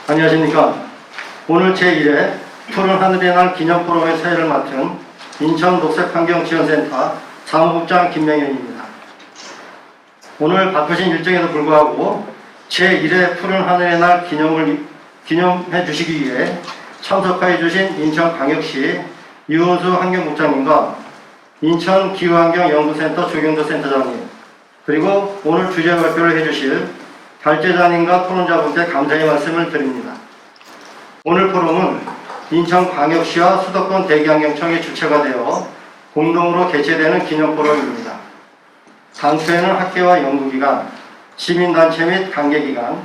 안녕하십니까. 오늘 제1회 푸른 하늘의 날 기념포럼의 사회를 맡은 인천 녹색환경지원센터 사무국장 김명현입니다. 오늘 바쁘신 일정에도 불구하고 제1회 푸른 하늘의 날 기념해 주시기 위해 참석해 주신 인천광역시 유은수 환경국장님과 인천기후환경연구센터 조경도 센터장님, 그리고 오늘 주제 발표를 해주실 발제자님과 토론자분께 감사의 말씀을 드립니다. 오늘 포럼은 인천광역시와 수도권 대기환경청의 주체가 되어 공동으로 개최되는 기념포럼입니다. 당초에는 학회와 연구기관, 시민단체 및 관계기관,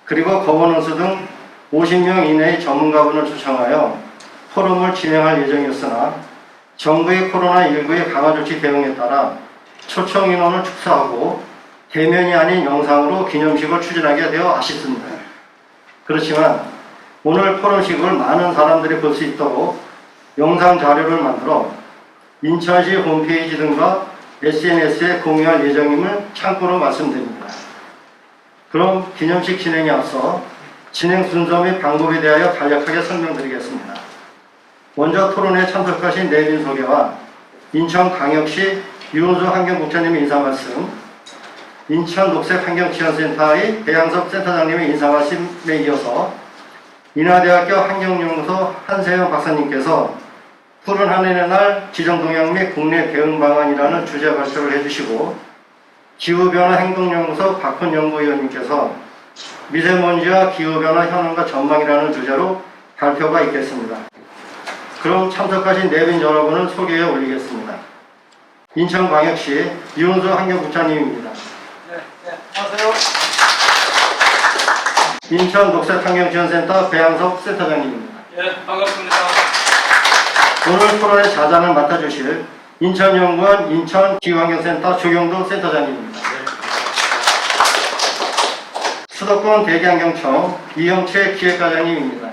그리고 거버넌스 등 50명 이내의 전문가분을 초청하여 포럼을 진행할 예정이었으나 정부의 코로나19의 강화 조치 대응에 따라 초청 인원을 축소하고 대면이 아닌 영상으로 기념식을 추진하게 되어 아쉽습니다. 그렇지만 오늘 포럼식을 많은 사람들이 볼 수 있도록 영상 자료를 만들어 인천시 홈페이지 등과 SNS에 공유할 예정임을 참고로 말씀드립니다. 그럼 기념식 진행에 앞서 진행 순서 및 방법에 대하여 간략하게 설명드리겠습니다. 먼저 토론에 참석하신 내빈 소개와 인천광역시 유은수 환경국장님의 인사 말씀, 인천 녹색환경지원센터의 배양섭 센터장님의 인사 말씀에 이어서 인하대학교 환경연구소 한세영 박사님께서 푸른 하늘의 날 지정동향 및 국내 대응 방안이라는 주제 발표를 해주시고, 기후변화 행동연구소 박훈 연구위원님께서 미세먼지와 기후변화 현황과 전망이라는 주제로 발표가 있겠습니다. 그럼 참석하신 내빈 여러분을 소개해 올리겠습니다. 인천광역시 유은수 환경국장님입니다. 안녕하세요. 인천 녹색환경지원센터 배양섭 센터장님입니다. 반갑습니다. 오늘 토론의 자장을 맡아주실 인천연구원 인천기후환경센터 조경도 센터장님입니다. 수도권 대기환경청 이영채 기획과장님입니다.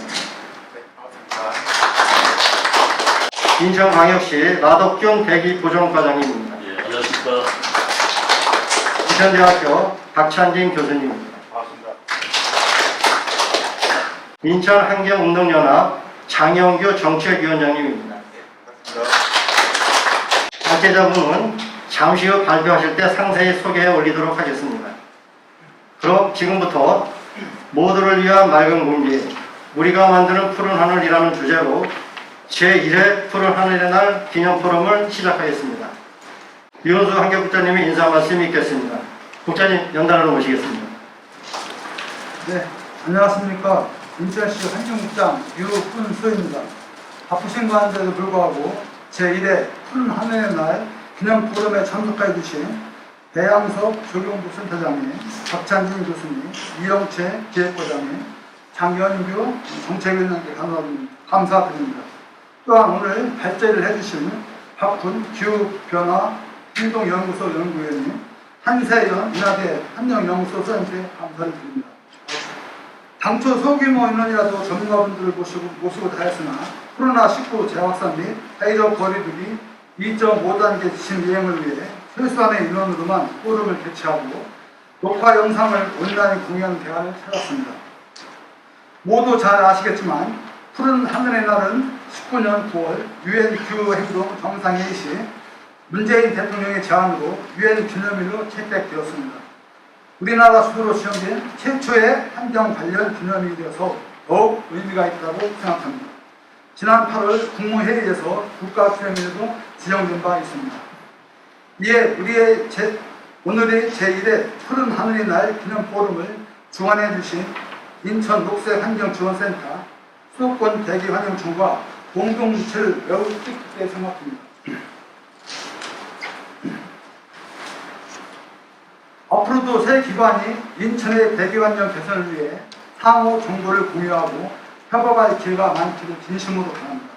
인천광역시 라덕경 대기보존과장님입니다. 안녕하십니까. 인천대학교 박찬진 교수님입니다. 반갑습니다. 인천환경운동연합 장영규 정책위원장님입니다. 발제자분은 잠시 후 발표하실 때 상세히 소개해 올리도록 하겠습니다. 그럼 지금부터 모두를 위한 맑은 공기, 우리가 만드는 푸른 하늘이라는 주제로 제1회 푸른 하늘의 날 기념포럼을 시작하겠습니다. 유은수 환경국장님의 인사 말씀이 있겠습니다. 국장님 연단으로 모시겠습니다. 네, 안녕하십니까. 인천시 환경국장 유은수입니다. 바쁘신 가운데도 불구하고 제1회 푸른 하늘의 날 기념포럼에 참석해 주신 배양섭 조경부 센터장님, 박찬진 교수님, 이영채 기획과장님, 장현규 정책위원장께 감사드립니다. 또한 오늘 발제를 해주신 박훈 기후변화 행동연구소 연구위원님, 한세연 인하대 환경연구소 선생님께 감사를 드립니다. 당초 소규모 인원이라도 전문가분들을 모시고 다했으나 코로나19 재확산 및 사회적 거리두기 2.5단계 지침 이행을 위해 최소한의 인원으로만 포럼을 개최하고 녹화 영상을 온라인 공유하는 대안을 찾았습니다. 모두 잘 아시겠지만 푸른 하늘의 날은 19년 9월 유엔 기후행동 정상회의 시 문재인 대통령의 제안으로 유엔 기념일로 채택되었습니다. 우리나라 수도로 지정된 최초의 환경 관련 기념일이어서 더욱 의미가 있다고 생각합니다. 지난 8월 국무회의에서 국가기념일로 지정된 바 있습니다. 이에 오늘의 제1회 푸른 하늘의 날 기념포럼을 주관해 주신 인천 녹색환경지원센터 수도권 대기환경청과 공동주최를 매우 뜻깊게 생각합니다. 앞으로도 새 기관이 인천의 대기환경 개선을 위해 상호 정보를 공유하고 협업할 기회가 많기를 진심으로 바랍니다.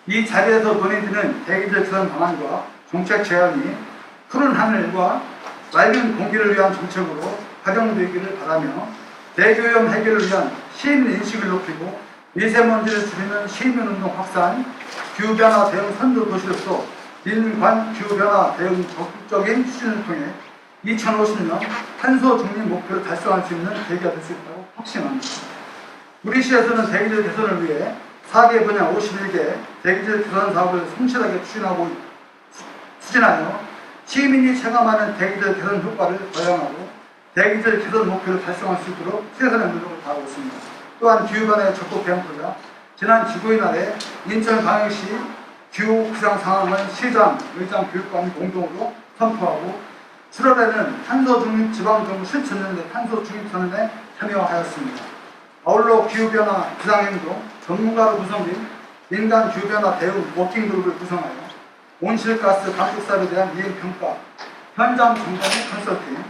이 자리에서 논의되는 대기질 개선 방안과 정책 제안이 푸른 하늘과 맑은 공기를 위한 정책으로 활용되기를 바라며 대기오염 해결을 위한 시민 인식을 높이고 미세먼지를 줄이는 시민운동 확산, 기후변화 대응 선도 도시로서 민관 기후변화 대응 적극적인 추진을 통해 2050년 탄소 중립 목표를 달성할 수 있는 계기가 될 수 있다고 확신합니다. 우리 시에서는 대기질 개선을 위해 4개 분야 51개 대기질 개선 사업을 성실하게 추진하여 시민이 체감하는 대기질 개선 효과를 보양하고 대기질 개선 목표를 달성할 수 있도록 최선의 노력을 다하고 있습니다. 또한 기후변화에 적극 대응하자 지난 지구의 날에 인천광역시 기후 구상 상황을 시장, 의장, 교육관이 공동으로 선포하고 7월에는 탄소 중립 지방정부 실천연대 탄소 중립선언에 참여하였습니다. 아울러 기후변화 기상행동 전문가로 구성된 민간 기후변화 대응 워킹그룹을 구성하여 온실가스 감축사업에 대한 이행평가, 현장 점검 컨설팅,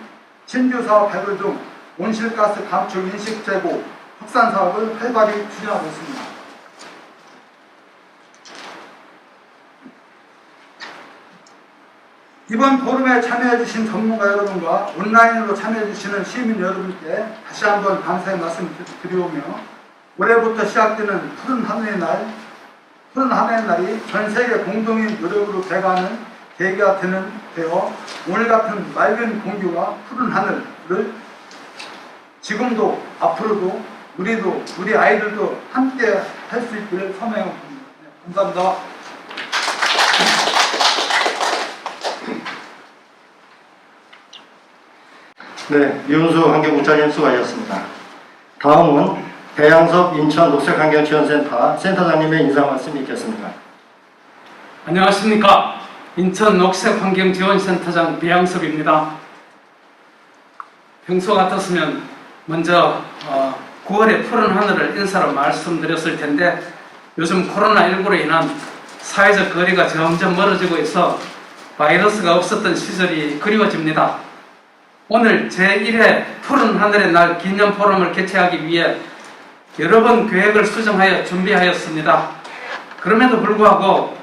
신규 사업 발굴 등 온실가스 감축 인식 제고, 확산 사업을 활발히 추진하고 있습니다. 이번 포럼에 참여해주신 전문가 여러분과 온라인으로 참여해주시는 시민 여러분께 다시 한번 감사의 말씀 드리오며 올해부터 시작되는 푸른 하늘의 날이 전 세계 공동의 노력으로 돼가는 계기가 되어 오늘 같은 맑은 공기와 푸른 하늘을 지금도 앞으로도 우리 아이들도 함께 할 수 있기를 소망합니다. 감사합니다. 네, 유은수 환경국장님 수고하셨습니다. 다음은 배양섭 인천 녹색환경지원센터 센터장님의 인사 말씀이 있겠습니다. 안녕하십니까. 인천 녹색환경지원센터장 배양섭입니다. 평소 같았으면 먼저 9월의 푸른 하늘을 인사로 말씀드렸을 텐데 요즘 코로나19로 인한 사회적 거리가 점점 멀어지고 있어 바이러스가 없었던 시절이 그리워집니다. 오늘 제1회 푸른 하늘의 날 기념 포럼을 개최하기 위해 여러 번 계획을 수정하여 준비하였습니다. 그럼에도 불구하고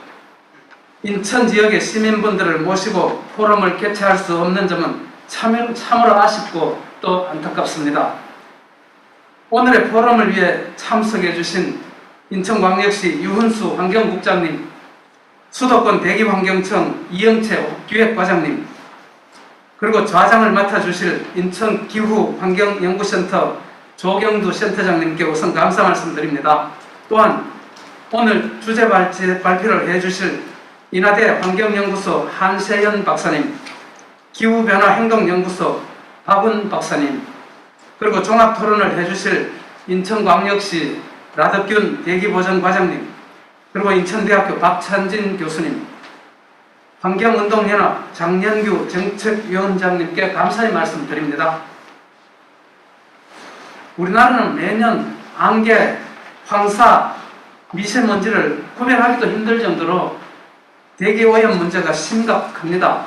인천 지역의 시민분들을 모시고 포럼을 개최할 수 없는 점은 참으로 아쉽고 또 안타깝습니다. 오늘의 포럼을 위해 참석해 주신 인천광역시 유훈수 환경국장님, 수도권 대기환경청 이영채 기획과장님, 그리고 좌장을 맡아주실 인천기후환경연구센터 조경두 센터장님께 우선 감사 말씀드립니다. 또한 오늘 주제 발표를 해주실 인하대 환경연구소 한세연 박사님, 기후변화행동연구소 박은 박사님, 그리고 종합토론을 해주실 인천광역시 라덕균 대기보전과장님, 그리고 인천대학교 박찬진 교수님, 환경운동연합 장년규 정책위원장님께 감사의 말씀드립니다. 우리나라는 매년 안개, 황사, 미세먼지를 구별하기도 힘들 정도로 대기오염 문제가 심각합니다.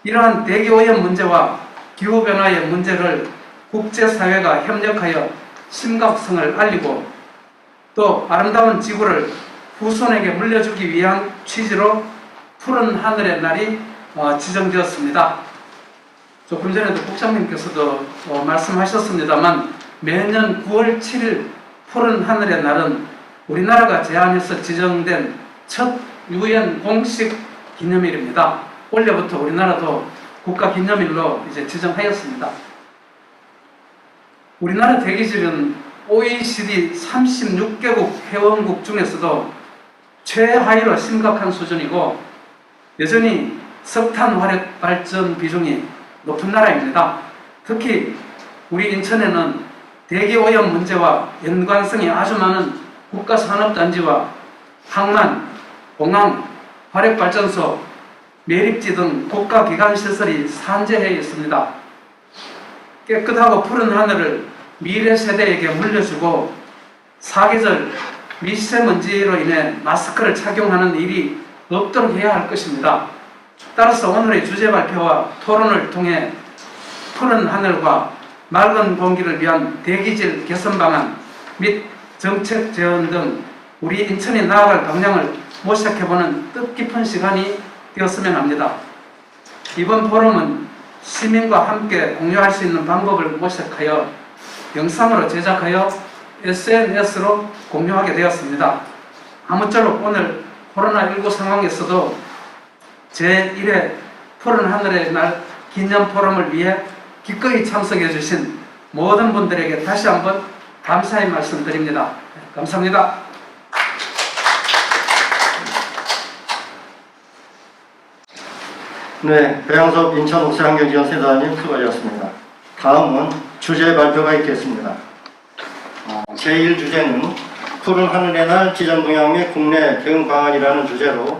이러한 대기오염 문제와 기후변화의 문제를 국제사회가 협력하여 심각성을 알리고 또 아름다운 지구를 후손에게 물려주기 위한 취지로 푸른 하늘의 날이 지정되었습니다. 조금 전에도 국장님께서도 말씀하셨습니다만 매년 9월 7일 푸른 하늘의 날은 우리나라가 제안해서 지정된 첫 UN 공식 기념일입니다. 올해부터 우리나라도 국가기념일로 이제 지정하였습니다. 우리나라 대기질은 OECD 36개국 회원국 중에서도 최하위로 심각한 수준이고 여전히 석탄 화력 발전 비중이 높은 나라입니다. 특히 우리 인천에는 대기오염 문제와 연관성이 아주 많은 국가산업단지와 항만, 공항, 화력발전소, 매립지 등 국가기관시설이 산재해 있습니다. 깨끗하고 푸른 하늘을 미래 세대에게 물려주고 사계절 미세먼지로 인해 마스크를 착용하는 일이 없도록 해야 할 것입니다. 따라서 오늘의 주제 발표와 토론을 통해 푸른 하늘과 맑은 공기를 위한 대기질 개선 방안 및 정책 제안 등 우리 인천이 나아갈 방향을 모색해보는 뜻깊은 시간이 되었으면 합니다. 이번 포럼은 시민과 함께 공유할 수 있는 방법을 모색하여 영상으로 제작하여 SNS로 공유하게 되었습니다. 아무쪼록 오늘 코로나19 상황에서도 제1회 푸른 하늘의 날 기념 포럼을 위해 기꺼이 참석해 주신 모든 분들에게 다시 한번 감사의 말씀드립니다. 감사합니다. 네, 배영섭 인천옥수환경지원센터장님 수고하셨습니다. 다음은 주제 발표가 있겠습니다. 제1주제는 푸른 하늘의 날 지정동향 및 국내 대응 방안이라는 주제로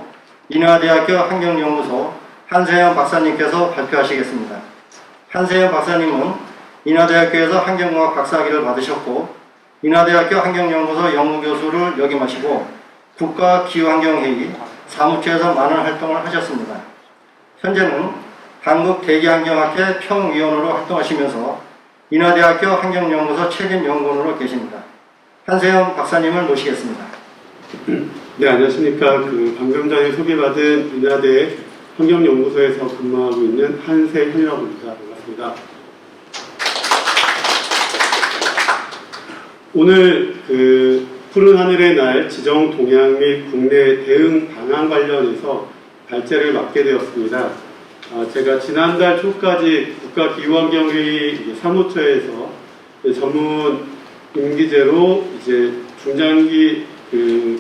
인하대학교 환경연구소 한세현 박사님께서 발표하시겠습니다. 한세현 박사님은 인하대학교에서 환경공학 박사학위를 받으셨고 인하대학교 환경연구소 연구교수를 역임하시고 국가기후환경회의 사무처에서 많은 활동을 하셨습니다. 현재는 한국대기환경학회 평위원으로 활동하시면서 인하대학교 환경연구소 책임연구원으로 계십니다. 한세현 박사님을 모시겠습니다. 네, 안녕하십니까. 방금 전에 소개받은 인하대 환경연구소에서 근무하고 있는 한세현이라고 합니다. 반갑습니다. 오늘 푸른 하늘의 날 지정 동향 및 국내 대응 방안 관련해서 발제를 맡게 되었습니다. 제가 지난달 초까지 국가기후환경회의 사무처에서 전문 임기제로 이제 중장기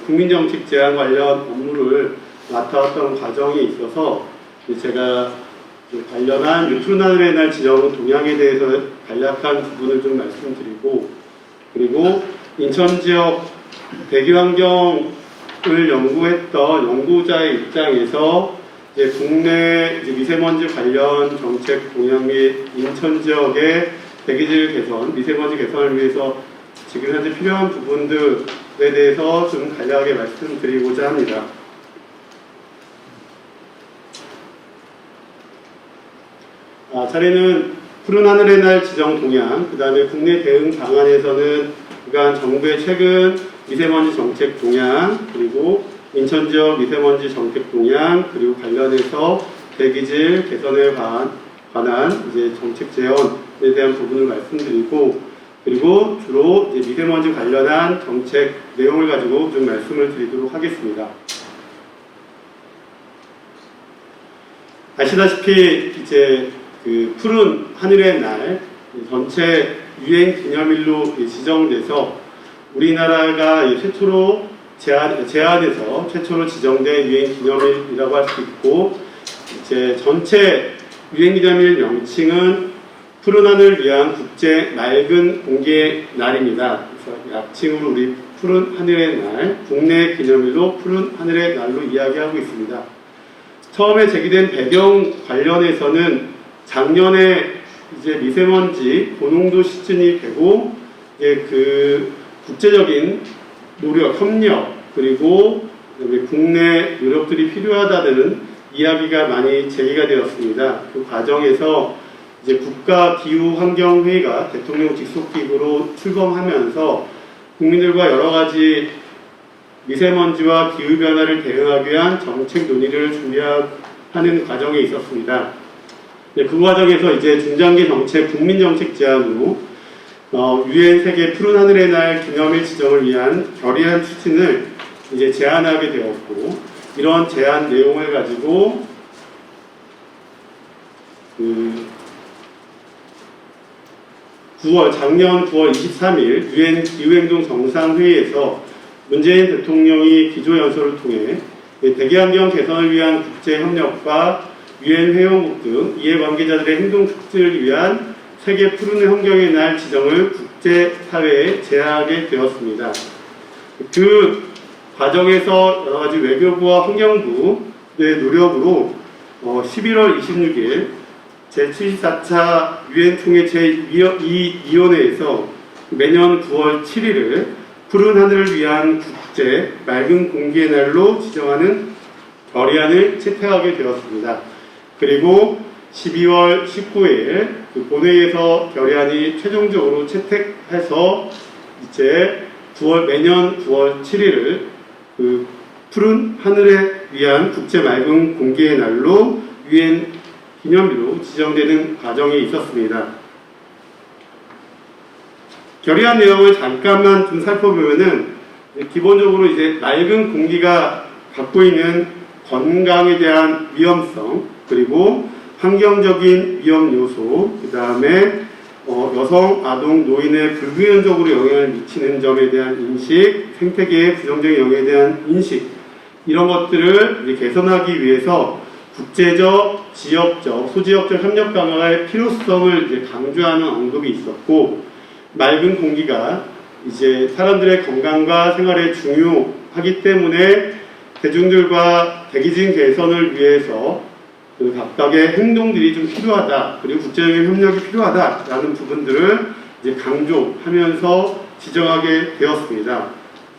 국민정책 제안 관련 업무를 맡아왔던 과정이 있어서 제가 관련한 푸른 하늘의 날 지정 동향에 대해서 간략한 부분을 좀 말씀드리고, 그리고 인천 지역 대기환경을 연구했던 연구자의 입장에서 이제 국내 미세먼지 관련 정책 동향 및 인천 지역의 대기질 개선, 미세먼지 개선을 위해서 지금 현재 필요한 부분들에 대해서 좀 간략하게 말씀드리고자 합니다. 차례는 푸른 하늘의 날 지정 동향, 그 다음에 국내 대응 방안에서는 그간 정부의 최근 미세먼지 정책 동향, 그리고 인천 지역 미세먼지 정책 동향, 그리고 관련해서 대기질 개선에 관한 이제 정책 제언에 대한 부분을 말씀드리고, 그리고 주로 이제 미세먼지 관련한 정책 내용을 가지고 좀 말씀을 드리도록 하겠습니다. 아시다시피 이제 푸른 하늘의 날 전체 유엔 기념일로 지정돼서 우리나라가 최초로 제안에서 최초로 지정된 유엔 기념일이라고 할 수 있고, 이제 전체 유엔 기념일 명칭은 푸른 하늘을 위한 국제 맑은 공기의 날입니다. 그래서 약칭으로 우리 푸른 하늘의 날, 국내 기념일로 푸른 하늘의 날로 이야기하고 있습니다. 처음에 제기된 배경 관련해서는 작년에 이제 미세먼지 고농도 시즌이 되고, 국제적인 노력, 협력, 그리고 국내 노력들이 필요하다는 이야기가 많이 제기가 되었습니다. 그 과정에서 이제 국가기후환경회의가 대통령 직속기구로 출범하면서 국민들과 여러 가지 미세먼지와 기후변화를 대응하기 위한 정책 논의를 준비하는 과정에 있었습니다. 그 과정에서 이제 중장기 정책, 국민정책 제안으로 유엔 세계 푸른 하늘의 날 기념일 지정을 위한 결의안 추진을 이제 제안하게 되었고, 이런 제안 내용을 가지고 작년 9월 23일 유엔 기후행동 정상회의에서 문재인 대통령이 기조연설을 통해 대기환경 개선을 위한 국제협력과 유엔 회원국 등 이해관계자들의 행동 촉진을 위한 세계 푸른 환경의 날 지정을 국제사회에 제안하게 되었습니다. 그 과정에서 여러 가지 외교부와 환경부의 노력으로 11월 26일 제74차 유엔 총회 제2위원회에서 매년 9월 7일을 푸른 하늘을 위한 국제 맑은 공기의 날로 지정하는 결의안을 채택하게 되었습니다. 그리고 12월 19일 본회의에서 결의안이 최종적으로 채택해서 이제 매년 9월 7일을 푸른 하늘에 위한 국제 맑은 공기의 날로 유엔 기념일로 지정되는 과정이 있었습니다. 결의안 내용을 잠깐만 좀 살펴보면은 기본적으로 이제 맑은 공기가 갖고 있는 건강에 대한 위험성, 그리고 환경적인 위험 요소, 그 다음에 여성, 아동, 노인에 불균형적으로 영향을 미치는 점에 대한 인식, 생태계의 부정적인 영향에 대한 인식, 이런 것들을 이제 개선하기 위해서 국제적, 지역적, 소지역적 협력 강화의 필요성을 이제 강조하는 언급이 있었고, 맑은 공기가 이제 사람들의 건강과 생활에 중요하기 때문에 대중들과 대기질 개선을 위해서 그 각각의 행동들이 좀 필요하다, 그리고 국제적인 협력이 필요하다라는 부분들을 이제 강조하면서 지정하게 되었습니다.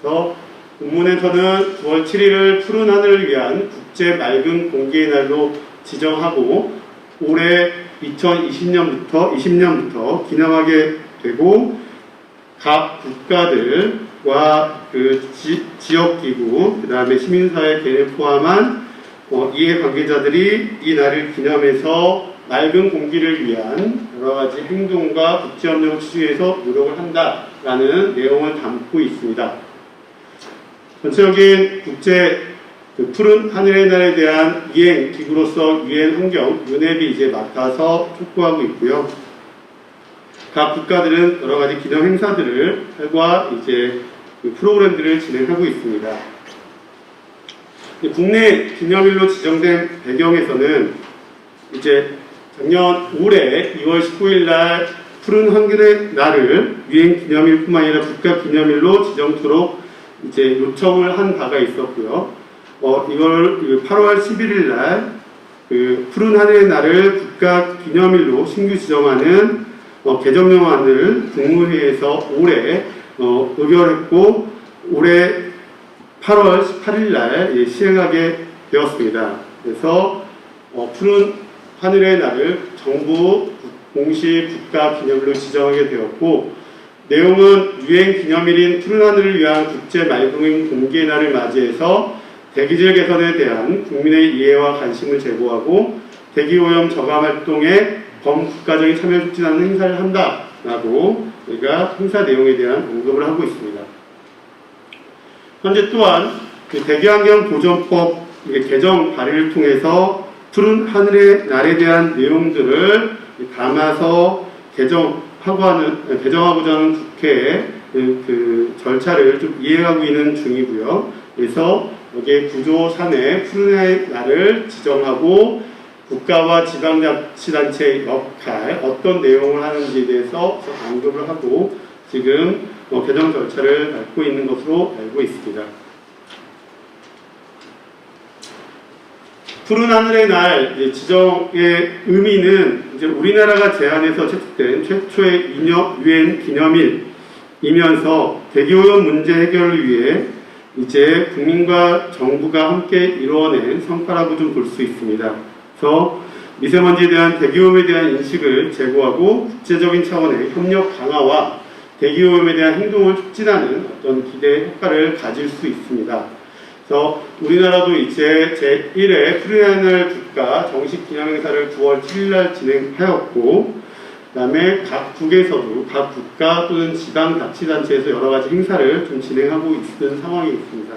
그래서 본문에서는 9월 7일을 푸른 하늘을 위한 국제 맑은 공기의 날로 지정하고 올해 2020년부터 기념하게 되고, 각 국가들과 그 지역기구, 그 다음에 시민사회 개를 포함한 이해관계자들이 이 날을 기념해서 맑은 공기를 위한 여러 가지 행동과 국제협력을 추진해서 노력을 한다라는 내용을 담고 있습니다. 전체적인 국제 푸른 하늘의 날에 대한 이행 기구로서 유엔 환경 UNEP이 이제 맡아서 촉구하고 있고요. 각 국가들은 여러 가지 기념 행사들과 이제 그 프로그램들을 진행하고 있습니다. 국내 기념일로 지정된 배경에서는 이제 작년 올해 2월 19일 날 푸른 하늘의 날을 유엔 기념일뿐만 아니라 국가 기념일로 지정토록 이제 요청을 한 바가 있었고요. 이걸 8월 11일 날 그 푸른 하늘의 날을 국가 기념일로 신규 지정하는 개정령안을 국무회의에서 올해 의결했고 올해 8월 18일 날 시행하게 되었습니다. 그래서 푸른 하늘의 날을 정부 공식 국가 기념일로 지정하게 되었고, 내용은 유엔 기념일인 푸른 하늘을 위한 국제 맑은 공기의 날을 맞이해서 대기질 개선에 대한 국민의 이해와 관심을 제고하고 대기오염 저감 활동에 범국가적인 참여를 촉진하는 행사를 한다라고 우리가 행사 내용에 대한 언급을 하고 있습니다. 현재 또한 그 대기환경보전법 개정 발의를 통해서 푸른 하늘의 날에 대한 내용들을 담아서 개정하고자 하는 국회의 그 절차를 좀 이행하고 있는 중이고요. 그래서 여기에 구조 산에 푸른 하늘의 날을 지정하고 국가와 지방자치단체의 역할, 어떤 내용을 하는지에 대해서 언급을 하고 지금 개정 절차를 밟고 있는 것으로 알고 있습니다. 푸른 하늘의 날 지정의 의미는 이제 우리나라가 제안해서 채택된 최초의 유엔 기념일이면서 대기오염 문제 해결을 위해 이제 국민과 정부가 함께 이루어낸 성과라고 좀 볼 수 있습니다. 그래서 미세먼지에 대한 대기오염에 대한 인식을 제고하고 국제적인 차원의 협력 강화와 대기오염에 대한 행동을 촉진하는 어떤 기대 효과를 가질 수 있습니다. 그래서 우리나라도 이제 제1회 푸른 하늘 국가 정식 기념행사를 9월 7일날 진행하였고, 그 다음에 각국에서도 각 국가 또는 지방자치단체에서 여러 가지 행사를 좀 진행하고 있는 상황이 있습니다.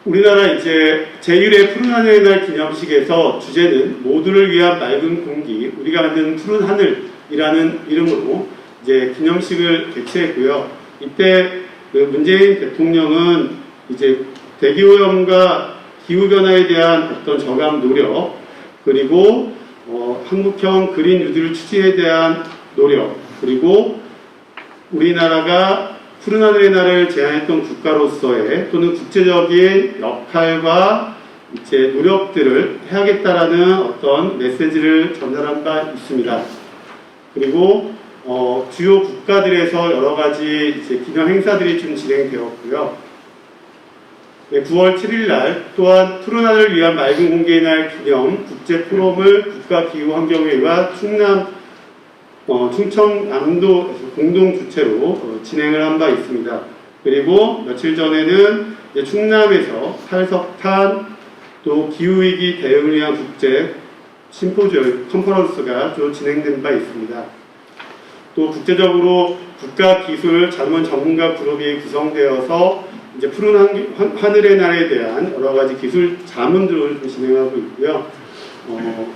우리나라 이제 제1회 푸른 하늘의 날 기념식에서 주제는 모두를 위한 맑은 공기, 우리가 만든 푸른 하늘이라는 이름으로 이제 기념식을 개최했고요. 이때 그 문재인 대통령은 이제 대기오염과 기후변화에 대한 어떤 저감 노력, 그리고 한국형 그린 뉴딜 추진에 대한 노력, 그리고 우리나라가 푸른 하늘의 날을 제안했던 국가로서의 또는 국제적인 역할과 이제 노력들을 해야겠다라는 어떤 메시지를 전달한 바 있습니다. 그리고 주요 국가들에서 여러 가지 이제 기념 행사들이 좀 진행되었고요. 9월 7일 날 또한 푸른 하늘을 위한 맑은 공기의 날 기념 국제 포럼을 국가기후환경회의와 충청남도 공동 주최로 진행을 한 바 있습니다. 그리고 며칠 전에는 충남에서 탈석탄 또 기후위기 대응을 위한 국제 심포지엄 컨퍼런스가 또 진행된 바 있습니다. 또 국제적으로 국가기술 자문 전문가 그룹이 구성되어서 이제 푸른 하늘의 날에 대한 여러 가지 기술 자문들을 좀 진행하고 있고요.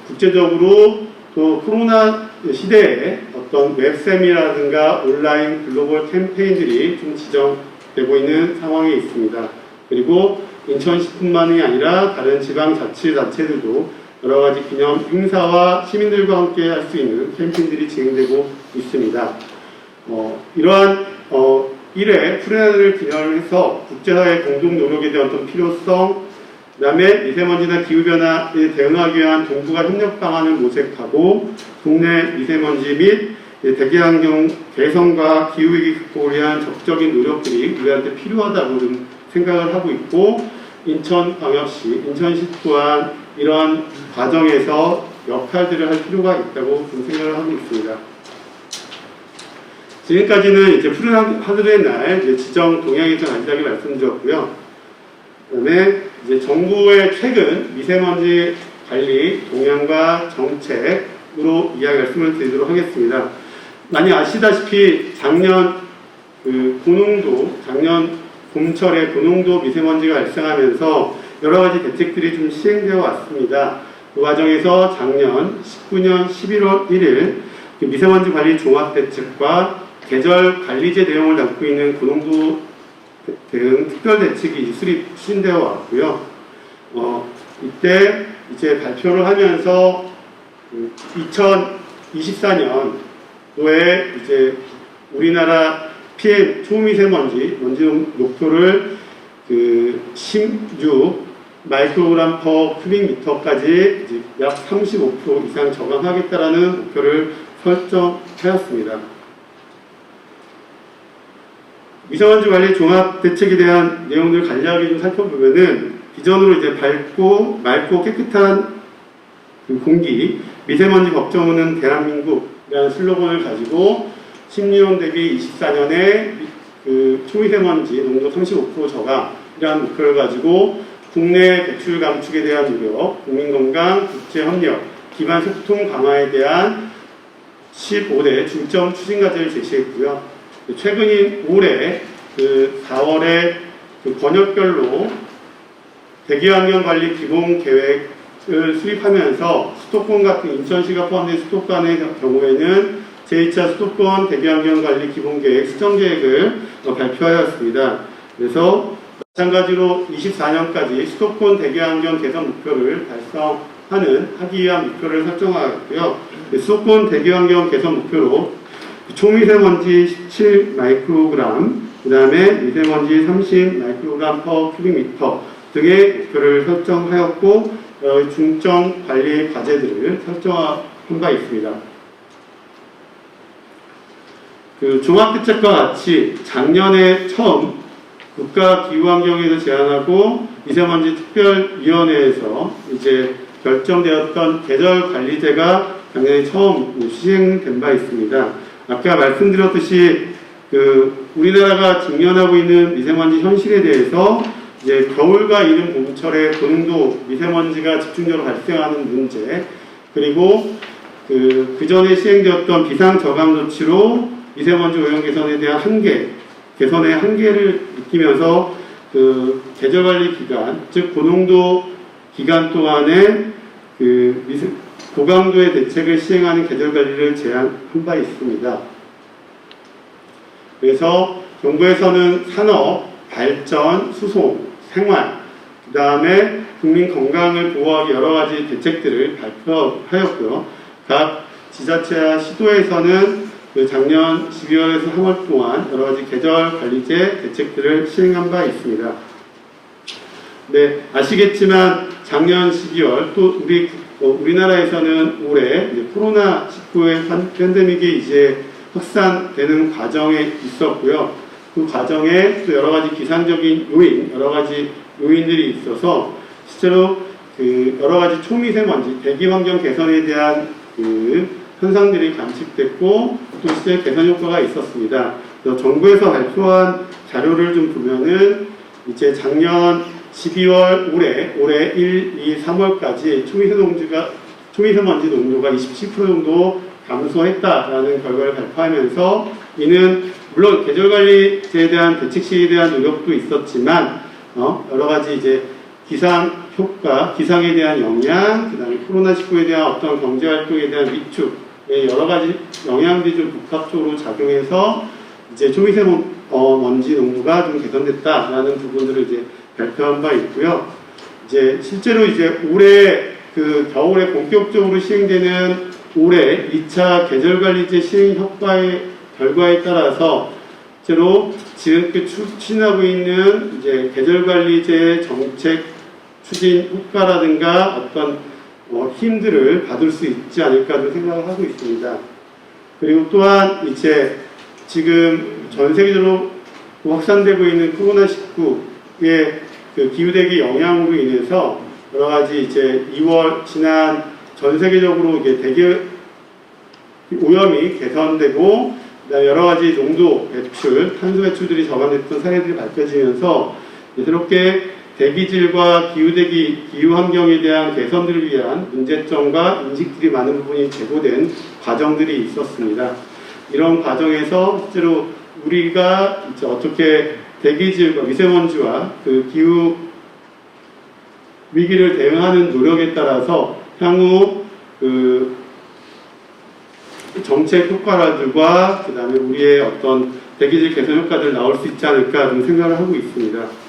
국제적으로 또 코로나 시대에 어떤 웹셈이라든가 온라인 글로벌 캠페인들이 좀 지정되고 있는 상황에 있습니다. 그리고 인천시뿐만이 아니라 다른 지방자치단체들도 여러 가지 기념 행사와 시민들과 함께 할 수 있는 캠페인들이 진행되고 있습니다. 이러한 1회 푸른 하늘을 기념해서 국제사회 공동 노력에 대한 어떤 필요성, 그 다음에 미세먼지나 기후변화에 대응하기 위한 동북아 협력 방안을 모색하고 국내 미세먼지 및 대기환경 개선과 기후위기 극복을 위한 적극적인 노력들이 우리한테 필요하다고 좀 생각을 하고 있고, 인천광역시, 인천시 또한 이러한 과정에서 역할들을 할 필요가 있다고 좀 생각을 하고 있습니다. 지금까지는 이제 푸른 하늘의 날 지정 동향에 대한 간략하게 말씀드렸고요. 그다음에 이제 정부의 최근 미세먼지 관리 동향과 정책으로 이야기 말씀을 드리도록 하겠습니다. 많이 아시다시피 작년 작년 봄철에 고농도 미세먼지가 발생하면서 여러 가지 대책들이 좀 시행되어 왔습니다. 그 과정에서 작년 19년 11월 1일 미세먼지 관리 종합대책과 계절 관리제 내용을 담고 있는 고농도 대응 특별대책이 수립되어 왔고요. 이때 이제 발표를 하면서 2024년도에 이제 우리나라 PM 초미세먼지 목표를 16 마이크로그램 퍼 큐빅미터까지 약 35% 이상 저감하겠다라는 목표를 설정하였습니다. 미세먼지 관리 종합 대책에 대한 내용들 간략하게 좀 살펴보면은 기존으로 이제 맑고 깨끗한 공기, 미세먼지 걱정 없는 대한민국이라는 슬로건을 가지고 16년 대비 24년에 초미세먼지 농도 35% 저감이라는 목표를 가지고 국내 배출 감축에 대한 노력, 국민건강, 국제협력, 기반 소통 강화에 대한 15대 중점 추진과제를 제시했고요. 최근인 올해 4월에 번역별로 대기환경관리 기본계획을 수립하면서 수도권 같은 인천시가 포함된 수도권의 경우에는 제2차 수도권 대기환경관리 기본계획 수정계획을 발표하였습니다. 그래서 마찬가지로 24년까지 수도권 대기환경 개선 목표를 하기 위한 목표를 설정하였고요. 수도권 대기환경 개선 목표로 초미세먼지 17 마이크로그램, 그 다음에 미세먼지 30 마이크로그램 퍼 큐빅미터 등의 목표를 설정하였고, 중점 관리 과제들을 설정한 바 있습니다. 종합대책과 같이 작년에 처음 국가기후환경에서 제안하고 미세먼지 특별위원회에서 이제 결정되었던 계절관리제가 작년에 처음 시행된 바 있습니다. 아까 말씀드렸듯이 우리나라가 직면하고 있는 미세먼지 현실에 대해서 이제 겨울과 이른 봄철에 고농도 미세먼지가 집중적으로 발생하는 문제, 그리고 그 전에 시행되었던 비상 저감 조치로 미세먼지 오염 개선에 대한 개선의 한계를 느끼면서 계절관리 기간, 즉 고농도 기간 동안에 고강도의 대책을 시행하는 계절관리를 제안한 바 있습니다. 그래서 정부에서는 산업, 발전, 수송, 생활, 그 다음에 국민 건강을 보호하기 여러 가지 대책들을 발표하였고요. 각 지자체와 시도에서는 작년 12월에서 3월 동안 여러 가지 계절관리제 대책들을 시행한 바 있습니다. 네, 아시겠지만 작년 12월 또 우리나라에서는 올해 코로나19의 팬데믹이 이제 확산되는 과정에 있었고요. 그 과정에 또 여러 가지 기상적인 여러 가지 요인들이 있어서 실제로 여러 가지 초미세먼지, 대기환경 개선에 대한 현상들이 감축됐고 또 실제 개선 효과가 있었습니다. 그래서 정부에서 발표한 자료를 좀 보면은 이제 작년 12월 올해 1, 2, 3월까지 초미세먼지 농도가 27% 정도 감소했다라는 결과를 발표하면서 이는 물론 계절관리제에 대한 대책 시기에 대한 노력도 있었지만 여러 가지 이제 기상 효과, 기상에 대한 영향, 그 다음에 코로나19에 대한 어떤 경제활동에 대한 위축, 여러 가지 영향들이 좀 복합적으로 작용해서 이제 초미세먼지 농도가 좀 개선됐다라는 부분들을 이제 발표한 바 있고요. 이제 실제로 이제 올해 그 겨울에 본격적으로 시행되는 올해 2차 계절관리제 시행 효과의 결과에 따라서 실제로 지금 추진하고 있는 이제 계절관리제 정책 추진 효과라든가 어떤 힘들을 받을 수 있지 않을까 생각을 하고 있습니다. 그리고 또한 이제 지금 전 세계적으로 확산되고 있는 코로나19의 그 기후대기 영향으로 인해서 여러 가지 이제 2월 지난 전 세계적으로 이게 대기 오염이 개선되고 여러 가지 농도 배출, 탄소 배출들이 저감됐던 사례들이 밝혀지면서 새롭게 대기질과 기후 환경에 대한 개선들을 위한 문제점과 인식들이 많은 부분이 제고된 과정들이 있었습니다. 이런 과정에서 실제로 우리가 이제 어떻게 대기질과 미세먼지와 그 기후 위기를 대응하는 노력에 따라서 향후 그 정책 효과들과 그 다음에 우리의 어떤 대기질 개선 효과들 나올 수 있지 않을까 좀 생각을 하고 있습니다.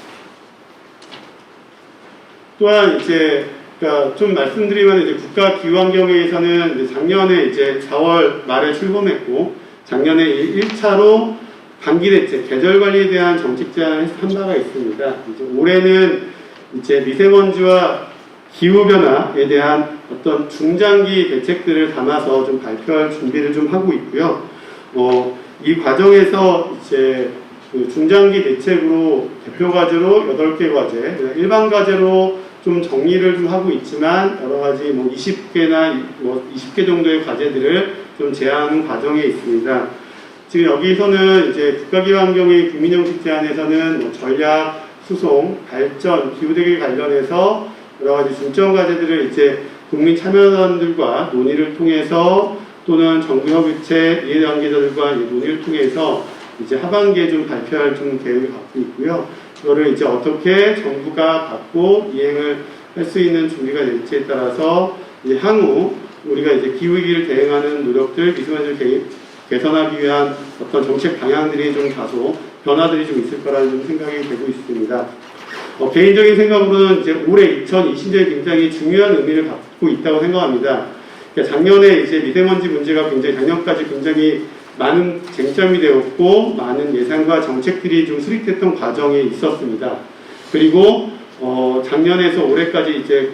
또한 이제 그러니까 좀 말씀드리면 이제 국가기후환경회에서는 이제 작년에 이제 4월 말에 출범했고 작년에 1차로 단기 대책 계절 관리에 대한 정책 제안을 한 바가 있습니다. 이제 올해는 이제 미세먼지와 기후 변화에 대한 어떤 중장기 대책들을 담아서 좀 발표할 준비를 좀 하고 있고요. 이 과정에서 이제 그 중장기 대책으로 대표 과제로 8개 과제, 일반 과제로 좀 정리를 좀 하고 있지만 여러 가지 뭐 20개나 20개 정도의 과제들을 좀 제안하는 과정에 있습니다. 지금 여기서는 이제 국가기후환경의 국민정책 제안에서는 뭐 전략, 수송, 발전, 기후대기 관련해서 여러 가지 중점 과제들을 이제 국민 참여단들과 논의를 통해서 또는 정부 협의체 이해관계자들과 논의를 통해서 이제 하반기에 좀 발표할 좀 계획을 갖고 있고요. 그거를 이제 어떻게 정부가 갖고 이행을 할 수 있는 준비가 될지에 따라서 이제 향후 우리가 이제 기후위기를 대응하는 노력들, 미세먼지를 개선하기 위한 어떤 정책 방향들이 좀 다소 변화들이 좀 있을 거라는 좀 생각이 되고 있습니다. 개인적인 생각으로는 이제 올해 2020년이 굉장히 중요한 의미를 갖고 있다고 생각합니다. 그러니까 작년에 이제 미세먼지 문제가 굉장히 작년까지 굉장히 많은 쟁점이 되었고 많은 예산과 정책들이 좀 수립됐던 과정에 있었습니다. 그리고 작년에서 올해까지 이제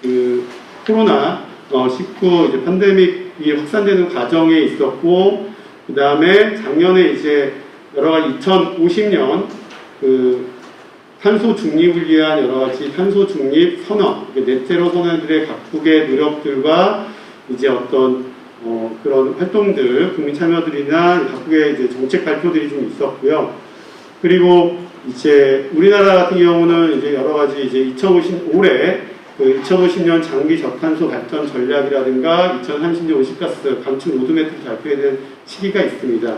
그 코로나 19 이제 팬데믹이 확산되는 과정에 있었고 그 다음에 작년에 이제 여러 가지 2050년 그 탄소 중립을 위한 여러 가지 탄소 중립 선언, 넷제로 선언들의 각국의 노력들과 이제 어떤 그런 활동들, 국민 참여들이나 각국의 이제 정책 발표들이 좀 있었고요. 그리고 이제 우리나라 같은 경우는 이제 여러 가지 이제 올해 그 2050년 장기 저탄소 발전 전략이라든가 2030년 온실가스 감축 로드맵을 발표해야 될 시기가 있습니다.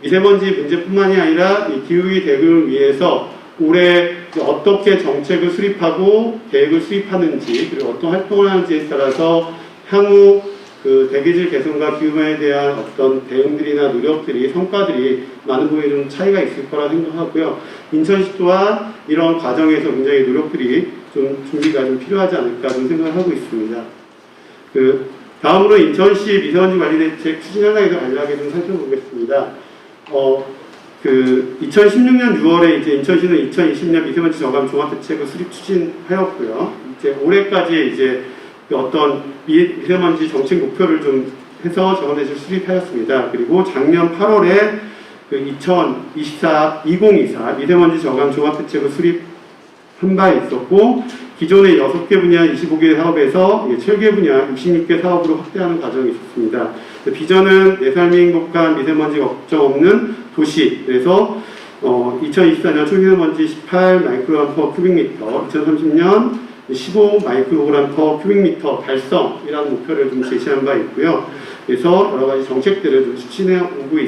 미세먼지 문제뿐만이 아니라 이 기후위기 대응을 위해서 올해 어떻게 정책을 수립하고 계획을 수립하는지 그리고 어떤 활동을 하는지에 따라서 향후 그 대기질 개선과 기후변화에 대한 어떤 대응들이나 노력들이 성과들이 많은 부분에 좀 차이가 있을 거라 생각하고요. 인천시 또한 이런 과정에서 굉장히 노력들이 좀 준비가 좀 필요하지 않을까 좀 생각을 하고 있습니다. 그 다음으로 인천시 미세먼지 관리 대책 추진 현황에서 간략하게 좀 살펴보겠습니다. 2016년 6월에 이제 인천시는 2020년 미세먼지 저감 종합대책을 수립 추진하였고요. 이제 올해까지 이제 어떤 미세먼지 정책 목표를 좀 해서 저감대책을 수립하였습니다. 그리고 작년 8월에 그 2024 미세먼지 저감 종합대책을 수립한 바 있었고 기존의 6개 분야 25개 사업에서 7개 분야 66개 사업으로 확대하는 과정이 있었습니다. 비전은 내 삶이 행복한 미세먼지 걱정 없는 도시. 그래서 2024년 초미세먼지 18 마이크로그램 퍼 큐빅미터, 2030년 15 마이크로그램 퍼 큐빅미터 달성이라는 목표를 좀 제시한 바 있고요. 그래서 여러 가지 정책들을 좀 추진해 오고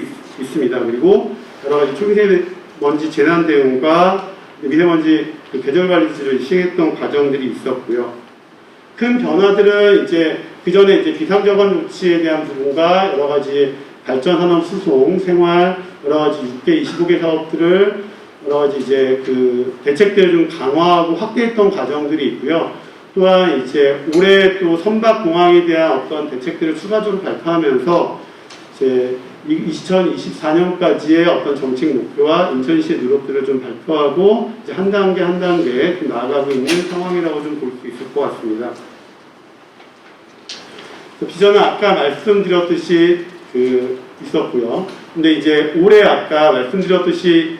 있습니다. 그리고 여러 가지 초미세먼지 재난 대응과 미세먼지 그 계절관리지를 시행했던 과정들이 있었고요. 큰 변화들은 이제 그 전에 이제 비상저감 조치에 대한 부분과 여러 가지 발전 산업 수송, 생활, 여러 가지 6개, 25개 사업들을 여러 가지 이제 그 대책들을 좀 강화하고 확대했던 과정들이 있고요. 또한 이제 올해 또 선박공항에 대한 어떤 대책들을 추가적으로 발표하면서 이제 2024년까지의 어떤 정책 목표와 인천시의 노력들을 좀 발표하고 이제 한 단계 한 단계 좀 나아가고 있는 상황이라고 좀 볼 수 있을 것 같습니다. 비전은 아까 말씀드렸듯이 있었고요. 근데 이제 올해 아까 말씀드렸듯이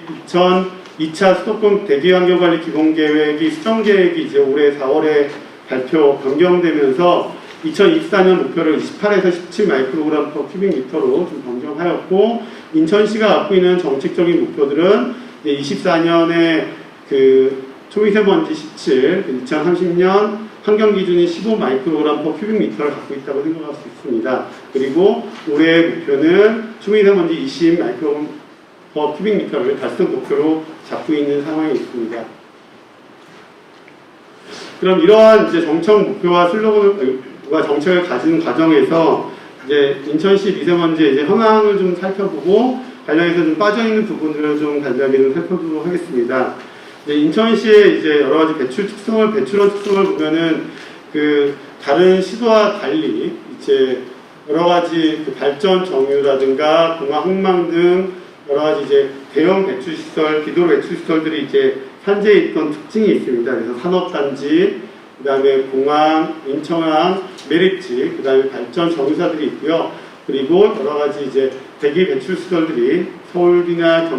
2차 수도권 대기환경관리 기본계획이 수정계획이 이제 올해 4월에 발표 변경되면서 2024년 목표를 28에서 17 마이크로그램 퍼 큐빅미터로 좀 변경하였고, 인천시가 갖고 있는 정책적인 목표들은 24년에 그 초미세먼지 17, 2030년 환경기준이 15 마이크로그램 퍼 큐빅미터를 갖고 있다고 생각할 수 있습니다. 그리고 올해의 목표는 초미세먼지 20 마이크로그램 퍼 큐빅미터를 달성 목표로 잡고 있는 상황이 있습니다. 그럼 이러한 이제 정책 목표와 슬로건과 정책을 가진 과정에서 이제 인천시 미세먼지 이제 현황을 좀 살펴보고 관련해서 좀 빠져있는 부분들을 좀 간략히 좀 살펴보도록 하겠습니다. 이제 인천시의 이제 여러 가지 배출원 특성을 보면은 그 다른 시도와 달리 이제 여러 가지 그 발전 정유라든가 공항 항만 등 여러 가지 이제 대형 배출시설, 기도로 배출시설들이 이제 산재에 있던 특징이 있습니다. 그래서 산업단지, 그 다음에 공항, 인천항, 매립지, 그 다음에 발전 정유사들이 있고요. 그리고 여러 가지 이제 대기 배출시설들이 서울이나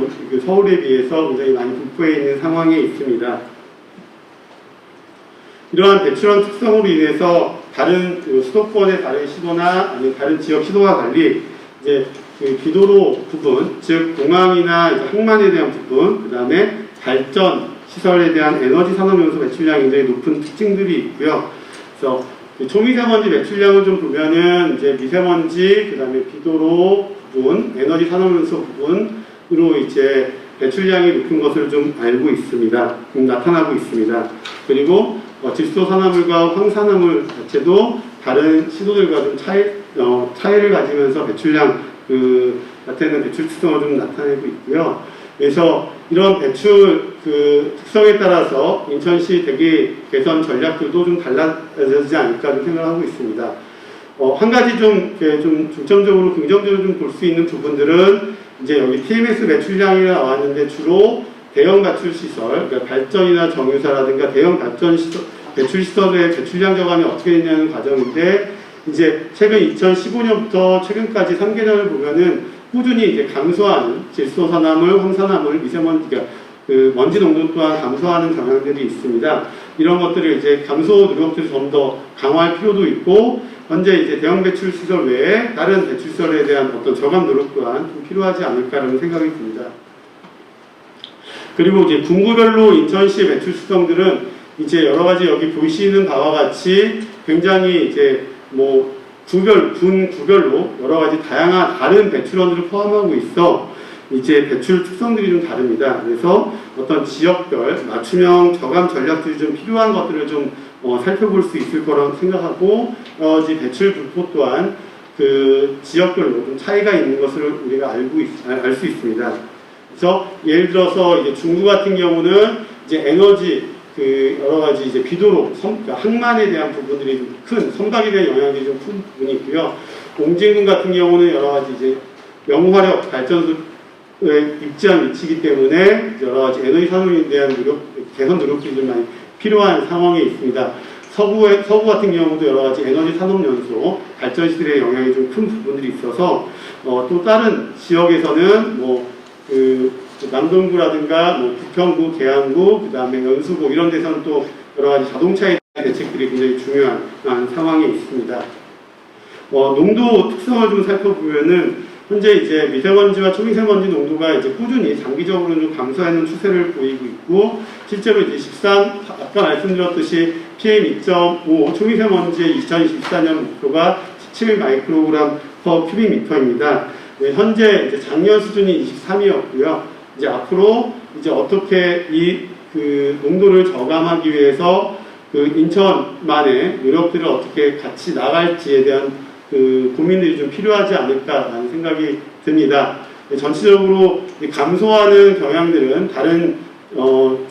서울에 비해서 굉장히 많이 분포해 있는 상황에 있습니다. 이러한 배출원 특성으로 인해서 다른 수도권의 다른 시도나 아니면 다른 지역 시도와 달리 이제 그 기도로 부분, 즉 공항이나 이제 항만에 대한 부분, 그 다음에 발전 시설에 대한 에너지 산업 요소 배출량이 굉장히 높은 특징들이 있고요. 그래서 초미세먼지 배출량을 좀 보면은 이제 미세먼지, 그 다음에 비도로 부분, 에너지 산업 요소 부분으로 이제 배출량이 높은 것을 좀 알고 있습니다. 나타나고 있습니다. 그리고 질소 산화물과 황산화물 자체도 다른 시도들과 좀 차이를 가지면서 배출량 나타내는 배출 특성을 좀 나타내고 있고요. 그래서 이런 배출 특성에 따라서 인천시 대기 개선 전략들도 좀 달라지지 않을까 좀 생각하고 있습니다. 한 가지 좀 중점적으로 긍정적으로 좀 볼 수 있는 부분들은 이제 여기 TMS 배출량이 나왔는데 주로 대형 가출시설, 그러니까 발전이나 정유사라든가 대형 배출시설의 배출량 저감이 어떻게 되냐는 과정인데, 이제 최근 2015년부터 최근까지 3개년을 보면은 꾸준히 이제 감소하는 질소산화물, 황산화물, 미세먼지, 그러니까 그 먼지 농도 또한 감소하는 경향들이 있습니다. 이런 것들을 이제 감소 노력들을 좀 더 강화할 필요도 있고, 현재 이제 대형 배출 시설 외에 다른 배출 시설에 대한 어떤 저감 노력 또한 좀 필요하지 않을까라는 생각이 듭니다. 그리고 이제 군구별로 인천시의 배출 수정들은 이제 여러 가지 여기 보시는 바와 같이 굉장히 이제 군 구별로 여러 가지 다양한 다른 배출원들을 포함하고 있어 이제 배출 특성들이 좀 다릅니다. 그래서 어떤 지역별 맞춤형 저감 전략들이 좀 필요한 것들을 좀 살펴볼 수 있을 거라고 생각하고, 여러 가지 배출 분포 또한 그 지역별로 좀 차이가 있는 것을 우리가 알 수 있습니다. 그래서 예를 들어서 이제 중구 같은 경우는 이제 에너지 여러 가지 이제 비도로 그러니까 항만에 대한 부분들이 좀 큰 선박에 대한 영향들이 좀 큰 부분이 있고요. 옹진군 같은 경우는 여러 가지 이제 명화력 발전소에 입지한 위치이기 때문에 여러 가지 에너지 산업에 대한 개선 노력들이 좀 많이 필요한 상황에 있습니다. 서부 같은 경우도 여러 가지 에너지 산업 연소 발전시설의 영향이 좀 큰 부분들이 있어서 또 다른 지역에서는 남동구라든가 부평구, 계양구, 그 다음에 연수구 이런 데서는 또 여러 가지 자동차에 대한 대책들이 굉장히 중요한 상황에 있습니다. 농도 특성을 좀 살펴보면은 현재 이제 미세먼지와 초미세먼지 농도가 이제 꾸준히 장기적으로 좀 감소하는 추세를 보이고 있고, 실제로 이제 아까 말씀드렸듯이 PM2.5 초미세먼지의 2024년 목표가 17 마이크로그램 퍼 큐빅미터입니다. 현재 이제 작년 수준이 23이었고요. 이제 앞으로 이제 어떻게 그 농도를 저감하기 위해서 그 인천만의 노력들을 어떻게 같이 나갈지에 대한 그 고민들이 좀 필요하지 않을까라는 생각이 듭니다. 전체적으로 감소하는 경향들은 다른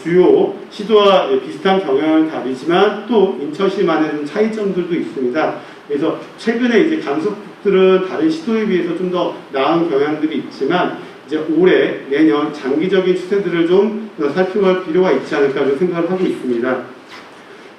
주요 시도와 비슷한 경향을 가리지만 또 인천시만의 좀 차이점들도 있습니다. 그래서 최근에 이제 감소폭들은 다른 시도에 비해서 좀 더 나은 경향들이 있지만 이제 올해, 내년 장기적인 추세들을 좀 살펴볼 필요가 있지 않을까 좀 생각을 하고 있습니다.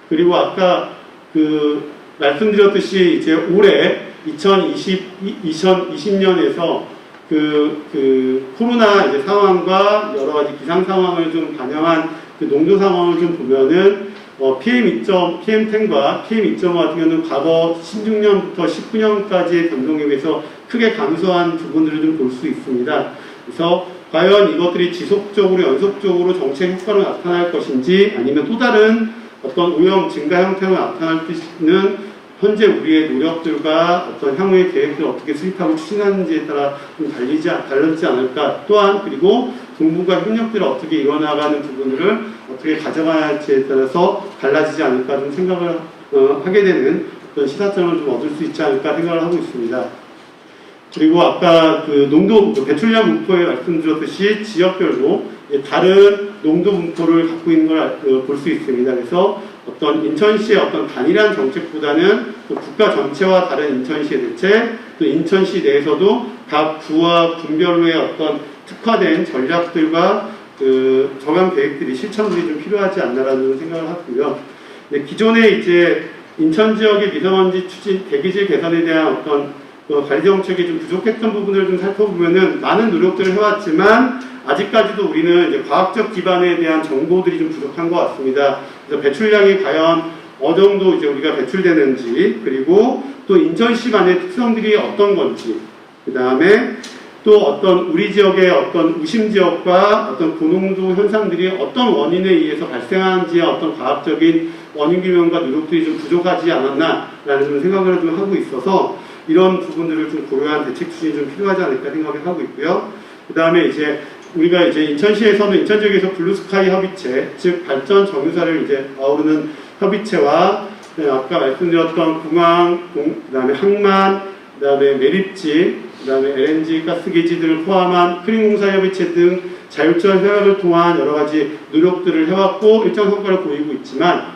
그리고 아까 그 말씀드렸듯이 이제 올해 2020년에서 그 코로나 이제 상황과 여러 가지 기상 상황을 좀 반영한 그 농도 상황을 좀 보면은 PM10과 PM2.5 같은 경우는 과거 16년부터 19년까지의 변동에 비해서 크게 감소한 부분들을 좀 볼 수 있습니다. 그래서 과연 이것들이 지속적으로 연속적으로 정책 효과로 나타날 것인지 아니면 또 다른 어떤 오염 증가 형태로 나타날 수 있는 현재 우리의 노력들과 어떤 향후의 계획들을 어떻게 수립하고 추진하는지에 따라 좀 달라지지 않을까. 또한 그리고 정부가 협력들을 어떻게 이뤄나가는 부분들을 어떻게 가져가야 할지에 따라서 달라지지 않을까 좀 생각을 하게 되는 어떤 시사점을 좀 얻을 수 있지 않을까 생각을 하고 있습니다. 그리고 아까 그 농도 배출량 분포에 말씀드렸듯이 지역별로 다른 농도 분포를 갖고 있는 걸 볼 수 있습니다. 그래서 어떤 인천시의 어떤 단일한 정책보다는 국가 전체와 다른 인천시의 대책, 또 인천시 내에서도 각 구와 군별로의 어떤 특화된 전략들과 그 저감 계획들이 실천들이 좀 필요하지 않나라는 생각을 하고요. 기존에 이제 인천 지역의 미세먼지 추진 대기질 개선에 대한 어떤 관리 정책이 좀 부족했던 부분을 좀 살펴보면은 많은 노력들을 해왔지만 아직까지도 우리는 이제 과학적 기반에 대한 정보들이 좀 부족한 것 같습니다. 그래서 배출량이 과연 어느 정도 이제 우리가 배출되는지, 그리고 또 인천시만의 특성들이 어떤 건지, 그 다음에 또 어떤 우리 지역의 어떤 우심 지역과 어떤 고농도 현상들이 어떤 원인에 의해서 발생하는지의 어떤 과학적인 원인 규명과 노력들이 좀 부족하지 않았나라는 좀 생각을 좀 하고 있어서 이런 부분들을 좀 고려한 대책 추진이 좀 필요하지 않을까 생각을 하고 있고요. 그 다음에 이제 우리가 이제 인천시에서는 인천 지역에서 블루스카이 협의체, 즉 발전 정유사를 이제 아우르는 협의체와 아까 말씀드렸던 공항, 그 다음에 항만, 그 다음에 매립지, 그 다음에 LNG 가스기지들을 포함한 크림공사협의체 등 자율적 협약을 통한 여러 가지 노력들을 해왔고 일정 성과를 보이고 있지만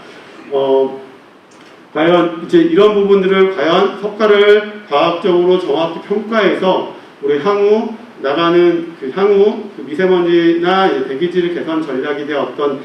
과연 이제 이런 부분들을 과연 성과를 과학적으로 정확히 평가해서 우리 향후 나가는 향후 미세먼지나 대기질 개선 전략에 대한 어떤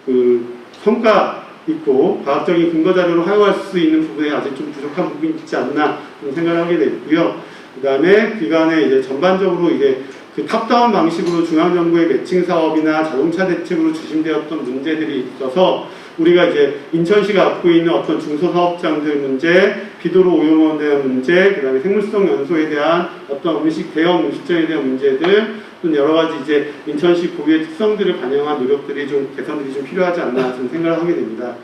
그 성과 있고 과학적인 근거 자료로 활용할 수 있는 부분에 아직 좀 부족한 부분이 있지 않나 생각을 하게 되고요. 그 다음에 기간에 이제 전반적으로 이제 그 탑다운 방식으로 중앙정부의 매칭 사업이나 자동차 대책으로 추진되었던 문제들이 있어서 우리가 이제 인천시가 갖고 있는 어떤 중소사업장들 문제, 비도로 오염원에 대한 문제, 그 다음에 생물성 연소에 대한 어떤 대형 음식점에 대한 문제들, 또 여러 가지 이제 인천시 고유의 특성들을 반영한 노력들이 좀 개선들이 좀 필요하지 않나 좀 생각을 하게 됩니다.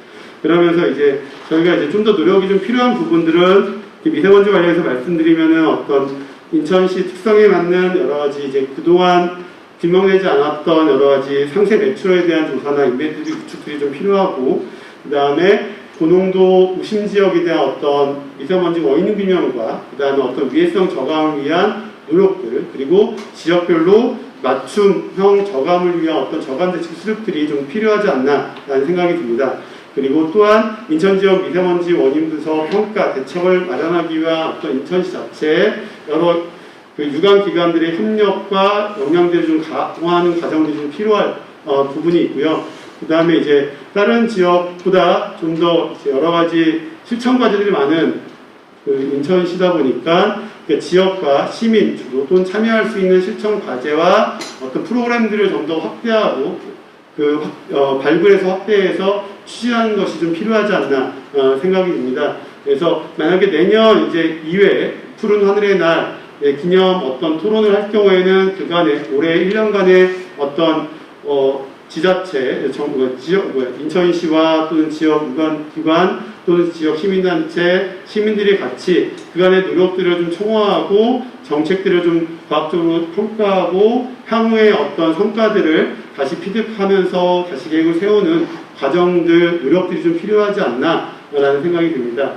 그러면서 이제 저희가 이제 좀 더 노력이 좀 필요한 부분들은 미세먼지 관련해서 말씀드리면은 어떤 인천시 특성에 맞는 여러 가지 이제 그동안 규명되지 않았던 여러 가지 상세 매출에 대한 조사나 인벤트리 구축들이 좀 필요하고, 그 다음에 고농도 우심 지역에 대한 어떤 미세먼지 원인 규명과 그 다음에 어떤 위해성 저감을 위한 노력들, 그리고 지역별로 맞춤형 저감을 위한 어떤 저감 대책 수립들이 좀 필요하지 않나라는 생각이 듭니다. 그리고 또한 인천 지역 미세먼지 원인 분석 평가 대책을 마련하기 위한 어떤 인천시 자체의 여러 그 유관 기관들의 협력과 역량들을 좀 강화하는 과정들이 좀 필요할 부분이 있고요. 그 다음에 이제 다른 지역보다 좀 더 여러 가지 실천 과제들이 많은 그 인천시다 보니까 그 지역과 시민 주도 또는 참여할 수 있는 실천 과제와 어떤 프로그램들을 좀 더 확대하고 발굴해서 확대해서 추진하는 것이 좀 필요하지 않나 생각이 듭니다. 그래서 만약에 내년 이제 2회 푸른 하늘의 날 기념 어떤 토론을 할 경우에는 그간에 올해 1년간의 어떤 지자체, 인천시와 또는 지역 기관 또는 지역 시민단체, 시민들이 같이 그간의 노력들을 좀 총화하고 정책들을 좀 과학적으로 평가하고 향후의 어떤 성과들을 다시 피드하면서 다시 계획을 세우는 과정들, 노력들이 좀 필요하지 않나라는 생각이 듭니다.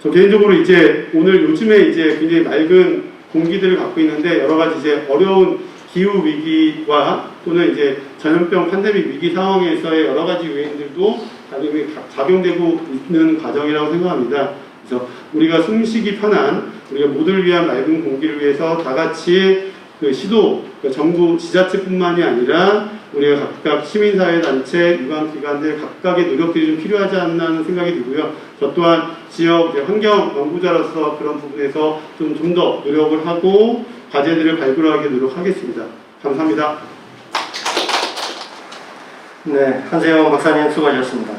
저 개인적으로 이제 오늘 요즘에 이제 굉장히 맑은 공기들을 갖고 있는데 여러 가지 이제 어려운 기후 위기와 또는 이제 전염병 팬데믹 위기 상황에서의 여러 가지 요인들도 당연히 작용되고 있는 과정이라고 생각합니다. 그래서 우리가 숨쉬기 편한 우리가 모두를 위한 맑은 공기를 위해서 다 같이 그 시도, 그러니까 정부 지자체뿐만이 아니라 우리가 각각 시민사회단체, 유관기관들 각각의 노력들이 좀 필요하지 않나 하는 생각이 들고요. 저 또한 지역 환경 연구자로서 그런 부분에서 좀 더 노력을 하고 과제들을 발굴하게 노력하겠습니다. 감사합니다. 네, 한세영 박사님 수고하셨습니다.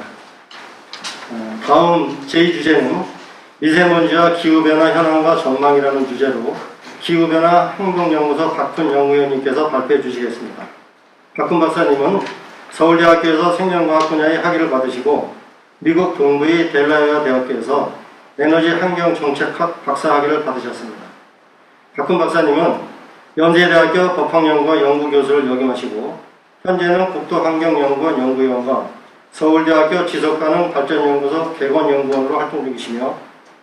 다음 제2주제는 미세먼지와 기후변화 현황과 전망이라는 주제로 기후변화 행동연구소 박훈 연구위원님께서 발표해 주시겠습니다. 박훈 박사님은 서울대학교에서 생명과학 분야의 학위를 받으시고 미국 동부의 델라웨어 대학교에서 에너지 환경 정책학 박사학위를 받으셨습니다. 박훈 박사님은 연세대학교 법학연구과 연구교수를 역임하시고 현재는 국토환경연구원 연구위원과 서울대학교 지속가능발전연구소 개관연구원으로 활동 중이시며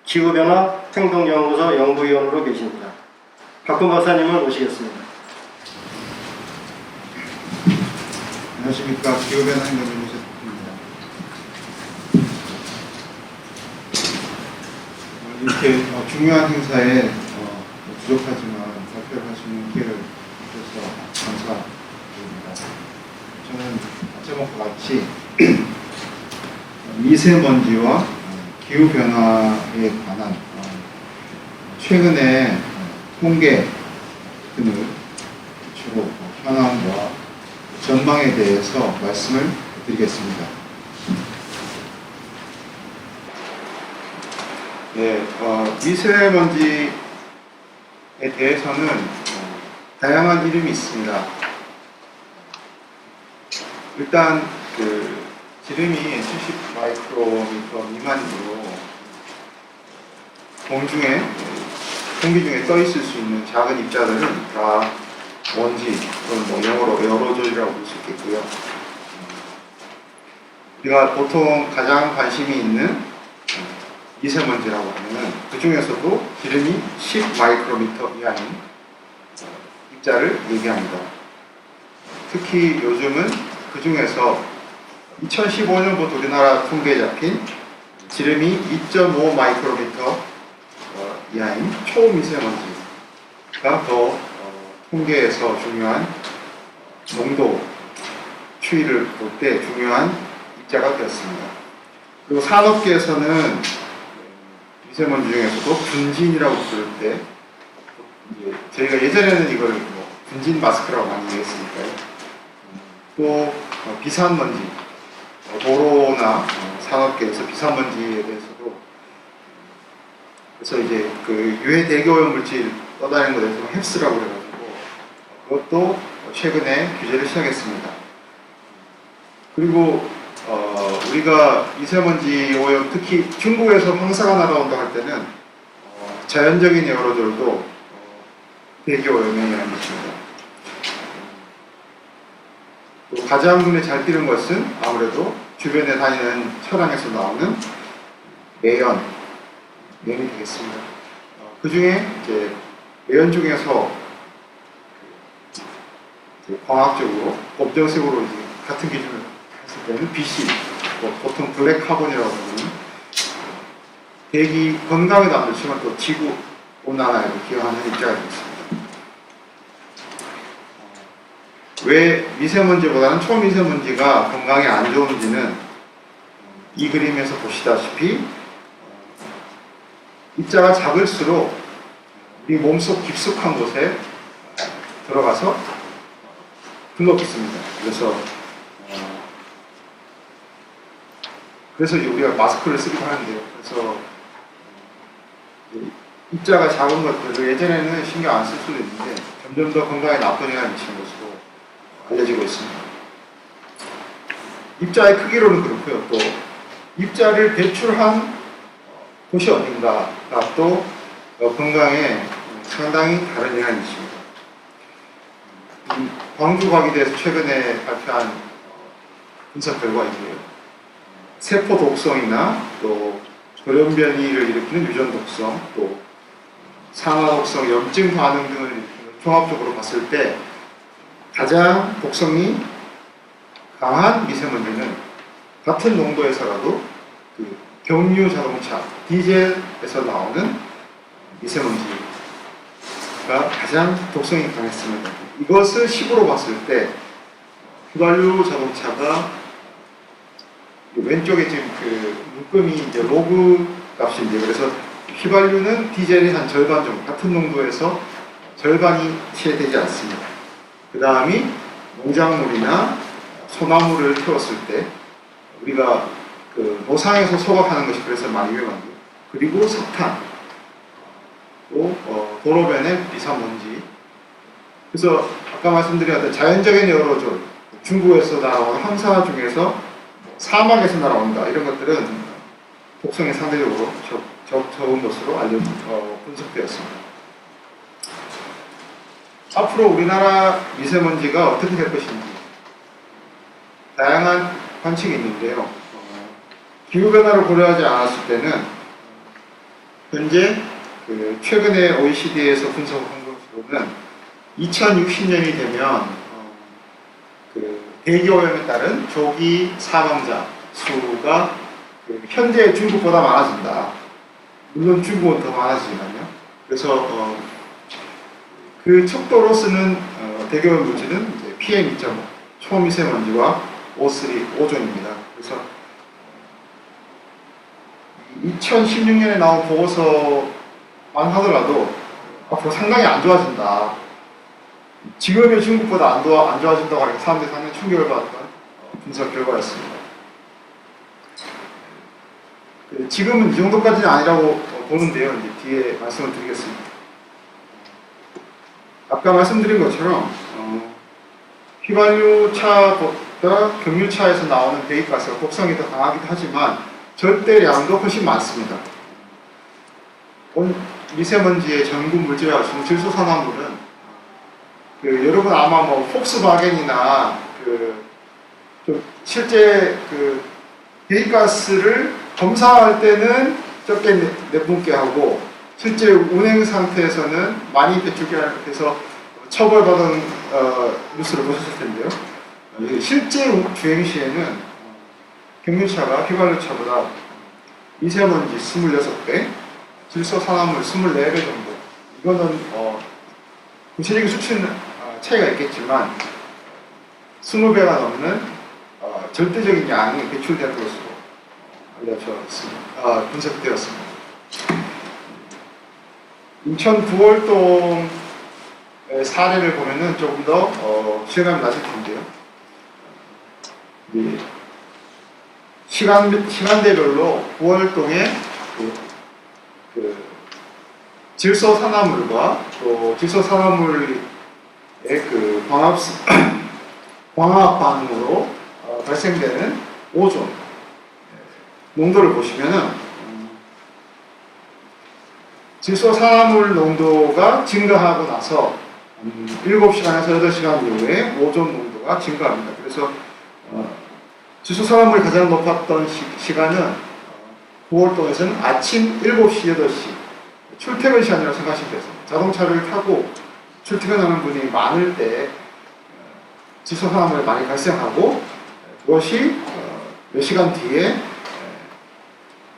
기후변화 행동연구소 연구위원으로 계십니다. 박훈 박사님을 모시겠습니다. 안녕하십니까. 기후변화 행동연구소 박훈입니다. 이렇게 중요한 행사에 부족하지만 발표를 하시는 기회를 주셔서 감사드립니다. 저는 제목과 같이 미세먼지와 기후변화에 관한 최근의 통계 등을 주로 현황과 전망에 대해서 말씀을 드리겠습니다. 네, 미세먼지에 대해서는 다양한 이름이 있습니다. 일단 지름이 70 마이크로미터 미만으로 공기 중에 떠 있을 수 있는 작은 입자들은 다 먼지 또는 뭐 영어로 에어로졸이라고 볼 수 있겠고요. 우리가 보통 가장 관심이 있는 미세먼지라고 하면 그 중에서도 지름이 10 마이크로미터 이하인 입자를 얘기합니다. 특히 요즘은 그 중에서 2015년부터 우리나라 통계에 잡힌 지름이 2.5 마이크로미터 이하인 초미세먼지가 더 통계에서 중요한 농도 추이를 볼 때 중요한 입자가 되었습니다. 그리고 산업계에서는 미세먼지 중에서도 분진이라고 부를 때 저희가 예전에는 이걸 분진 마스크라고 많이 얘기했으니까요. 또 비산먼지, 도로나 산업계에서 비산먼지에 대해서도 그래서 이제 그 유해 대기오염 물질 떠다니는 것에 대해서 헵스라고 그래가지고 그것도 최근에 규제를 시작했습니다. 그리고 우리가 미세먼지 오염, 특히 중국에서 황사가 날아온다 할 때는 자연적인 에어로졸도 대기오염에 의한 것입니다. 또 가장 눈에 잘 띄는 것은 아무래도 주변에 다니는 차량에서 나오는 매연이 되겠습니다. 그 중에 이제 매연 중에서 광학적으로 검정색으로 이제 같은 기준을 했을 때는 빛이 보통 블랙 카본이라고 하는 대기 건강에도 안 좋지만 또 지구 온난화에도 기여하는 입자가 되겠습니다. 왜 미세먼지보다는 초미세먼지가 건강에 안 좋은지는 이 그림에서 보시다시피 입자가 작을수록 우리 몸속 깊숙한 곳에 들어가서 들러붙습니다. 그래서 우리가 마스크를 쓰기도 하는데요. 그래서 입자가 작은 것들을 예전에는 신경 안 쓸 수도 있는데 점점 더 건강에 나쁜 영향을 미치는 것으로 알려지고 있습니다. 입자의 크기로는 그렇고요. 또 입자를 배출한 곳이 어딘가가 또 건강에 상당히 다른 영향이 있습니다. 광주과기대에서 최근에 발표한 분석 결과인데요. 세포 독성이나 또 돌연변이를 일으키는 유전 독성, 또 산화 독성, 염증 반응 등을 일으키는 종합적으로 봤을 때 가장 독성이 강한 미세먼지는 같은 농도에서라도 그 경유 자동차, 디젤에서 나오는 미세먼지가 가장 독성이 강했습니다. 이것을 10으로 봤을 때 휘발유 자동차가 왼쪽에 지금 그 묶음이 이제 로그 값인데, 그래서 휘발유는 디젤의 한 절반 정도, 같은 농도에서 절반이 채 되지 않습니다. 그 다음이 농작물이나 소나무를 태웠을 때 우리가 그 노상에서 소각하는 것이 그래서 많이 위험한데요. 그리고 석탄, 또 도로변의 미세먼지. 그래서 아까 말씀드린 어떤 자연적인 여로졸, 중국에서 날아오는 황사 중에서 사막에서 날아온다, 이런 것들은 독성이 상대적으로 적은 것으로 분석되었습니다. 앞으로 우리나라 미세먼지가 어떻게 될 것인지 다양한 관측이 있는데요. 기후변화를 고려하지 않았을 때는 현재 최근에 OECD에서 분석한 것으로는 2060년이 되면 대기오염에 따른 조기 사망자 수가 현재 중국보다 많아진다. 물론 중국은 더 많아지지만요. 그래서 그 척도로 쓰는 대기오염 물질은 이제 PM2.5, 초미세먼지와 O3, 오존입니다. 그래서 2016년에 나온 보고서만 하더라도 앞으로 상당히 안 좋아진다. 지금의 중국보다 안 좋아진다고 하니까 사람들이 상당히 충격을 받았던 분석 결과였습니다. 지금은 이 정도까지는 아니라고 보는데요. 이제 뒤에 말씀을 드리겠습니다. 아까 말씀드린 것처럼 휘발유차보다 경유차에서 나오는 배기가스가 독성이 더 강하기도 하지만 절대량도 훨씬 많습니다. 미세먼지의 전구 물질이라고 하시는 질소산화물은 여러분 아마 뭐 폭스바겐이나 좀 실제 배기가스를 검사할 때는 적게 내뿜게 하고 실제 운행 상태에서는 많이 배출게 해서 처벌받은 뉴스를 보셨을 텐데요. 실제 주행 시에는 경유차가 휘발유차보다 미세먼지 26배, 질소산화물 24배 정도. 이거는 구체적인 수치는 차이가 있겠지만 20배가 넘는 절대적인 양이 배출된 것으로 알려졌습니다. 분석되었습니다. 인천 구월동의 사례를 보면은 조금 더 실감이 나실 텐데요. 시간대별로 구월동의 질소산화물과 또 질소산화물의 광합 반응으로 발생되는 오존 농도를 보시면은 질소산화물 농도가 증가하고 나서 7시간에서 8시간 이후에 오존 농도가 증가합니다. 그래서 질소산화물이 가장 높았던 시간은 구월동에서는 아침 7시, 8시 출퇴근 시간이라고 생각하시면 되겠습니다. 자동차를 타고 출퇴근하는 분이 많을 때 질소산화물이 많이 발생하고 그것이 몇 시간 뒤에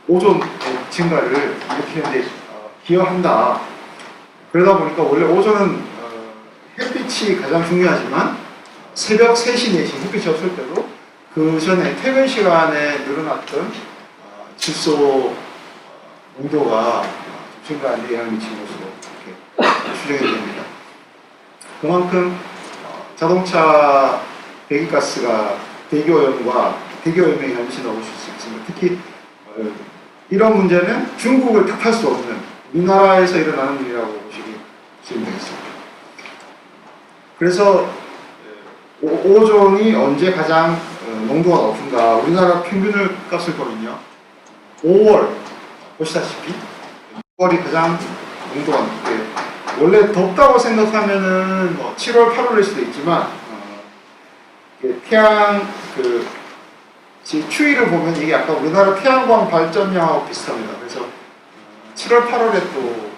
오존 증가를 일으키는 데 기여한다. 그러다 보니까 원래 오존은 햇빛이 가장 중요하지만 새벽 3시, 4시 햇빛이 없을 때도 그 전에 퇴근 시간에 늘어났던 질소 농도가 증가하는 데 영향을 미치는 것으로 이렇게 추정이 됩니다. 그만큼 자동차 배기가스가 대기오염에 영향을 미친다고 볼 수 있습니다. 특히 이런 문제는 중국을 탓할 수 없는 우리나라에서 일어나는 일이라고 보시면 되겠습니다. 그래서 오존이 언제 가장 농도가 높은가? 우리나라 평균을 값을 보면요. 5월 보시다시피 5월이 가장 농도가 높게, 원래 덥다고 생각하면은 뭐 7월, 8월일 수도 있지만 태양 추위를 보면 이게 약간 우리나라 태양광 발전량하고 비슷합니다. 그래서 7월, 8월에 또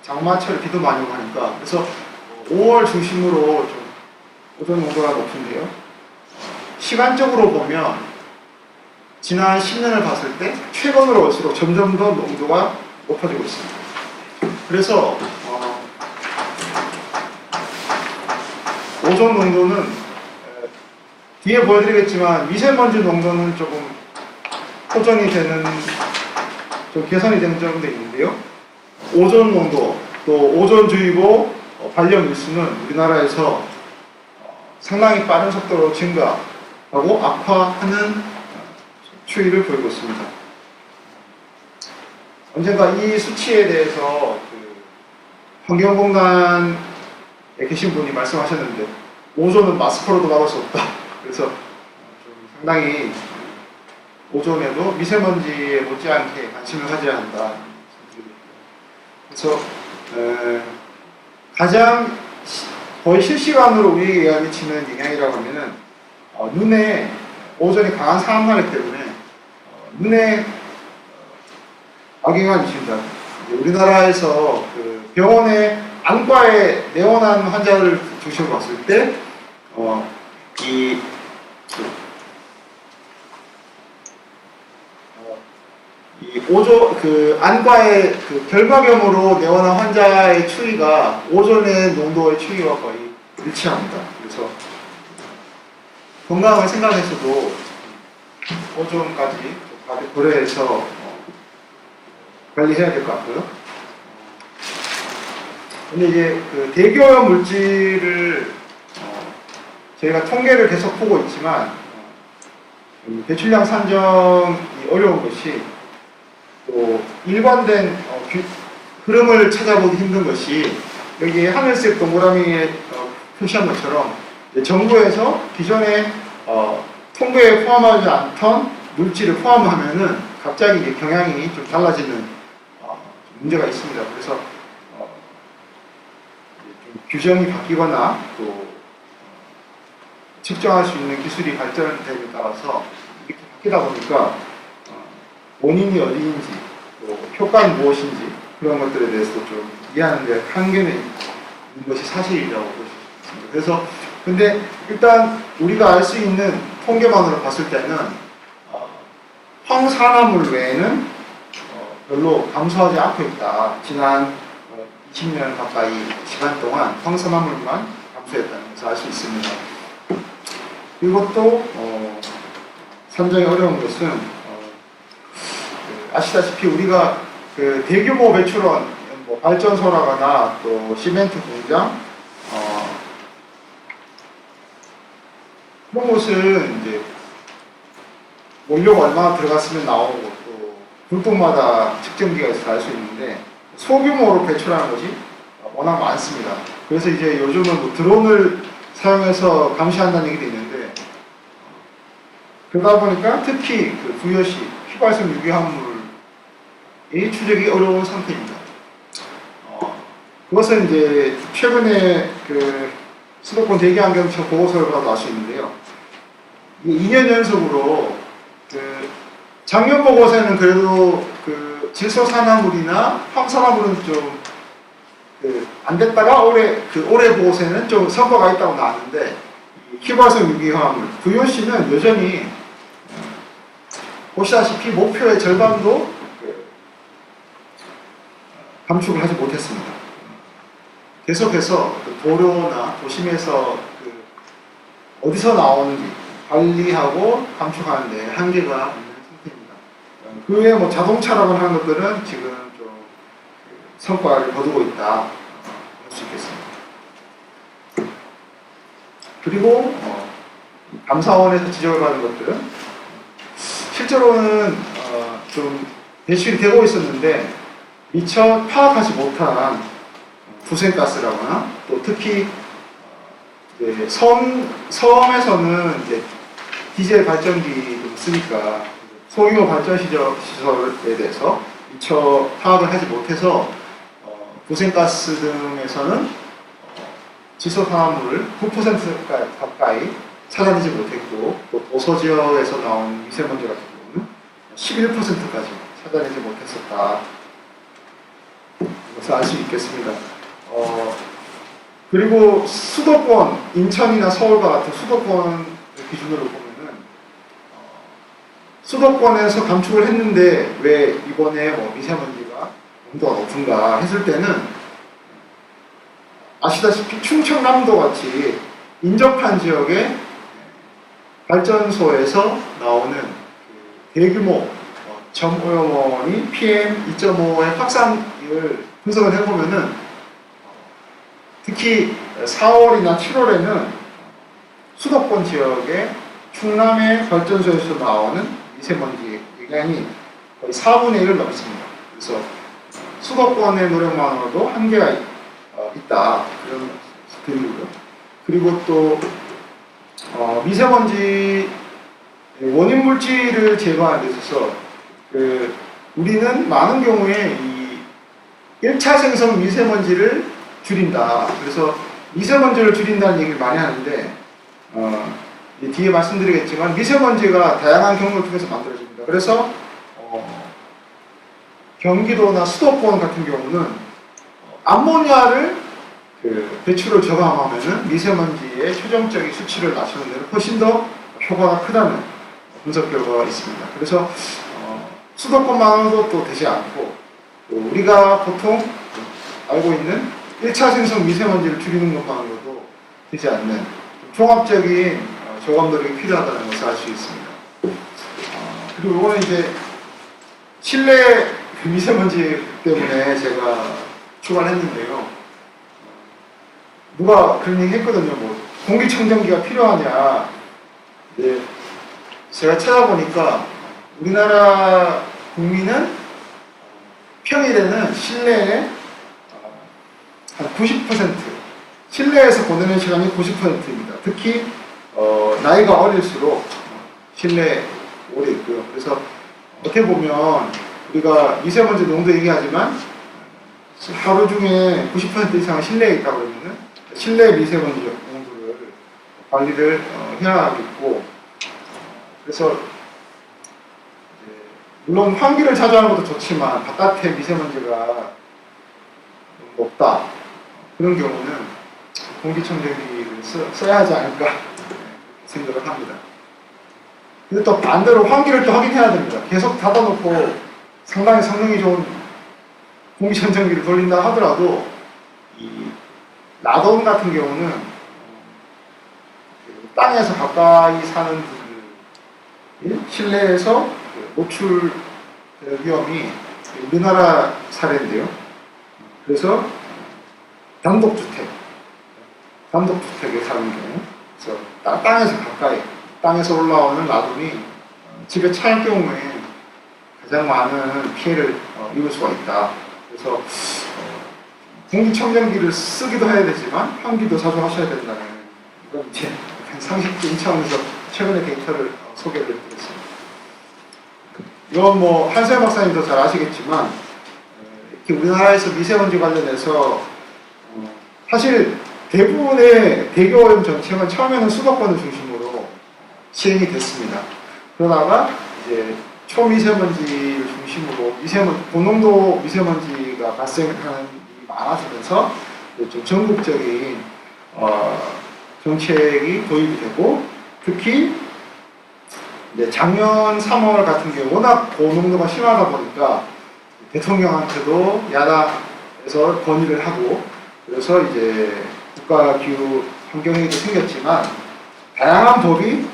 장마철 비도 많이 오고 하니까, 그래서 5월 중심으로 좀 오존 농도가 높은데요. 시간적으로 보면 지난 10년을 봤을 때 최근으로 올수록 점점 더 농도가 높아지고 있습니다. 그래서 오존 농도는 뒤에 보여드리겠지만 미세먼지 농도는 조금 호전이 되는, 좀 개선이 되는 점도 있는데요. 오존 농도, 또 오존주의보 발령 일수는 우리나라에서 상당히 빠른 속도로 증가하고 악화하는 추이를 보이고 있습니다. 언젠가 이 수치에 대해서 환경공단에 계신 분이 말씀하셨는데, 오존은 마스크로도 막을 수 없다. 그래서 좀 상당히 오존에도 미세먼지에 못지않게 관심을 가져야 한다. 그래서 가장 거의 실시간으로 우리에게 미치는 영향이라고 하면은 눈에 오존이 강한 사암화력 때문에 눈에 악영향을 미칩니다. 우리나라에서 병원에 안과에 내원한 환자를 중심으로 봤을 때 안과의 결막염으로 내원한 환자의 추이가 오존의 농도의 추이와 거의 일치합니다. 그래서 건강을 생각해서도 오존까지 고려해서 관리해야 될 것 같고요. 근데 이제 대기오염 물질을 저희가 통계를 계속 보고 있지만 배출량 산정이 어려운 것이, 또 일관된 흐름을 찾아보기 힘든 것이, 여기 하늘색 동그라미에 표시한 것처럼 정부에서 기존에 통계에 포함하지 않던 물질을 포함하면은 갑자기 이제 경향이 좀 달라지는 문제가 있습니다. 그래서 좀 규정이 바뀌거나 또 측정할 수 있는 기술이 발전됨에 따라서 이렇게 바뀌다 보니까 원인이 어디인지, 또 효과는 무엇인지, 그런 것들에 대해서도 좀 이해하는 데 한계는 있는 것이 사실이라고 볼 수 있습니다. 그래서 근데 일단 우리가 알 수 있는 통계만으로 봤을 때는 황산화물 외에는 별로 감소하지 않고 있다. 지난 20년 가까이 시간 동안 황산화물만 감소했다는 것을 알 수 있습니다. 그리고 또 산정이 어려운 것은 아시다시피 우리가 대규모 배출원, 뭐 발전소라거나 또 시멘트 공장, 그런 곳은 이제 원료가 얼마나 들어갔으면 나오고 또 불똥마다 측정기가 있어서 알 수 있는데, 소규모로 배출하는 것이 워낙 많습니다. 그래서 이제 요즘은 뭐 드론을 사용해서 감시한다는 얘기도 있는데, 그러다 보니까 특히 부여시 휘발성 유기화물이 추적이 어려운 상태입니다. 그것은 이제 최근에 수도권 대기환경청 보고서를 봐도 알 수 있는데요. 2년 연속으로 작년 보고서에는 그래도 질소산화물이나 황산화물은 좀 안 됐다가 올해 보고서에는 좀 성과가 있다고 나왔는데, 휘발성 유기화물 VOC는 여전히 보시다시피 목표의 절반도 감축을 하지 못했습니다. 계속해서 도로나 도심에서 어디서 나오는지 관리하고 감축하는데 한계가 있는 상태입니다. 그 외에 뭐 자동차라고 하는 것들은 지금 좀 성과를 거두고 있다 할 수 있겠습니다. 그리고 감사원에서 지적을 받은 것들은 실제로는 좀 배출이 되고 있었는데 미처 파악하지 못한 부생가스라거나 또 특히 이제 섬에서는 이제 디젤 발전기를 쓰니까 소규모 발전 시설에 대해서 미처 파악을 하지 못해서 도생가스 등에서는 지소산화물을 9% 가까이 찾아내지 못했고, 또 도서 지역에서 나온 미세먼지 같은 경우는 11%까지 찾아내지 못했었다. 그래서 알 수 있겠습니다. 그리고 수도권, 인천이나 서울과 같은 수도권 기준으로 보면은 수도권에서 감축을 했는데 왜 이번에 뭐 미세먼지가 농도가 높은가 했을 때는 아시다시피 충청남도 같이 인접한 지역의 발전소에서 나오는 그 대규모 점오염원이 PM2.5의 확산을 분석을 해보면은 특히 4월이나 7월에는 수도권 지역의 충남의 발전소에서 나오는 미세먼지 영향이 거의 4분의 1을 넘습니다. 그래서 수도권의 노력만으로도 한계가 있다. 그런 드리고요. 그리고 또 미세먼지 원인 물질을 제거하는 데 있어서 우리는 많은 경우에 이 1차 생성 미세먼지를 줄인다. 그래서 미세먼지를 줄인다는 얘기를 많이 하는데 뒤에 말씀드리겠지만 미세먼지가 다양한 경로를 통해서 만들어집니다. 그래서 경기도나 수도권 같은 경우는 암모니아를 배출을 저감하면은 미세먼지의 최종적인 수치를 낮추는 데는 훨씬 더 효과가 크다는 분석 결과가 있습니다. 그래서 수도권만으로도 또 되지 않고 또 우리가 보통 알고 있는 1차 생성 미세먼지를 줄이는 것만으로도 되지 않는 종합적인 저감 노력이 필요하다는 것을 알 수 있습니다. 그리고 이거는 이제 실내 미세먼지 때문에 제가 추가를 했는데요. 누가 그런 얘기 했거든요. 뭐 공기청정기가 필요하냐. 네, 제가 찾아보니까 우리나라 국민은 평일에는 실내에 한 90%, 실내에서 보내는 시간이 90%입니다. 특히 나이가 어릴수록 실내에 오래 있고요. 그래서 어떻게 보면 우리가 미세먼지 농도 얘기하지만 하루 중에 90% 이상은 실내에 있다 그러면은 실내 미세먼지 농도를 관리를 해야겠고, 그래서 물론 환기를 자주 하는 것도 좋지만 바깥에 미세먼지가 높다 그런 경우는 공기청정기를 써야 하지 않을까 생각을 합니다. 근데 또 반대로 환기를 또 하긴 해야 됩니다. 계속 닫아놓고 상당히 성능이 좋은 공기청정기를 돌린다 하더라도 이 라돈 같은 경우는 땅에서 가까이 사는 분들 실내에서 노출 위험이 우리나라 사례인데요. 그래서 단독주택에 사는 경우, 그래서 땅에서 가까이, 땅에서 올라오는 라돈이 집에 차일 경우에 가장 많은 피해를 입을 수가 있다. 그래서 공기청정기를 쓰기도 해야 되지만 환기도 자주 하셔야 된다는 이건 이제 상식적인 차원에서 최근의 데이터를 소개를 드렸습니다. 이건 뭐 한세영 박사님도 잘 아시겠지만 이렇게 우리나라에서 미세먼지 관련해서 사실 대부분의 대기오염 정책은 처음에는 수도권을 중심으로 시행이 됐습니다. 그러다가 이제 초미세먼지를 중심으로 고농도 미세먼지가 발생하는 일이 많아지면서 좀 전국적인 정책이 도입이 되고, 특히 이제 작년 3월 같은 경우 워낙 고농도가 심하다 보니까 대통령한테도 야당에서 건의를 하고, 그래서 이제 국가기후 환경회의도 생겼지만 다양한 법이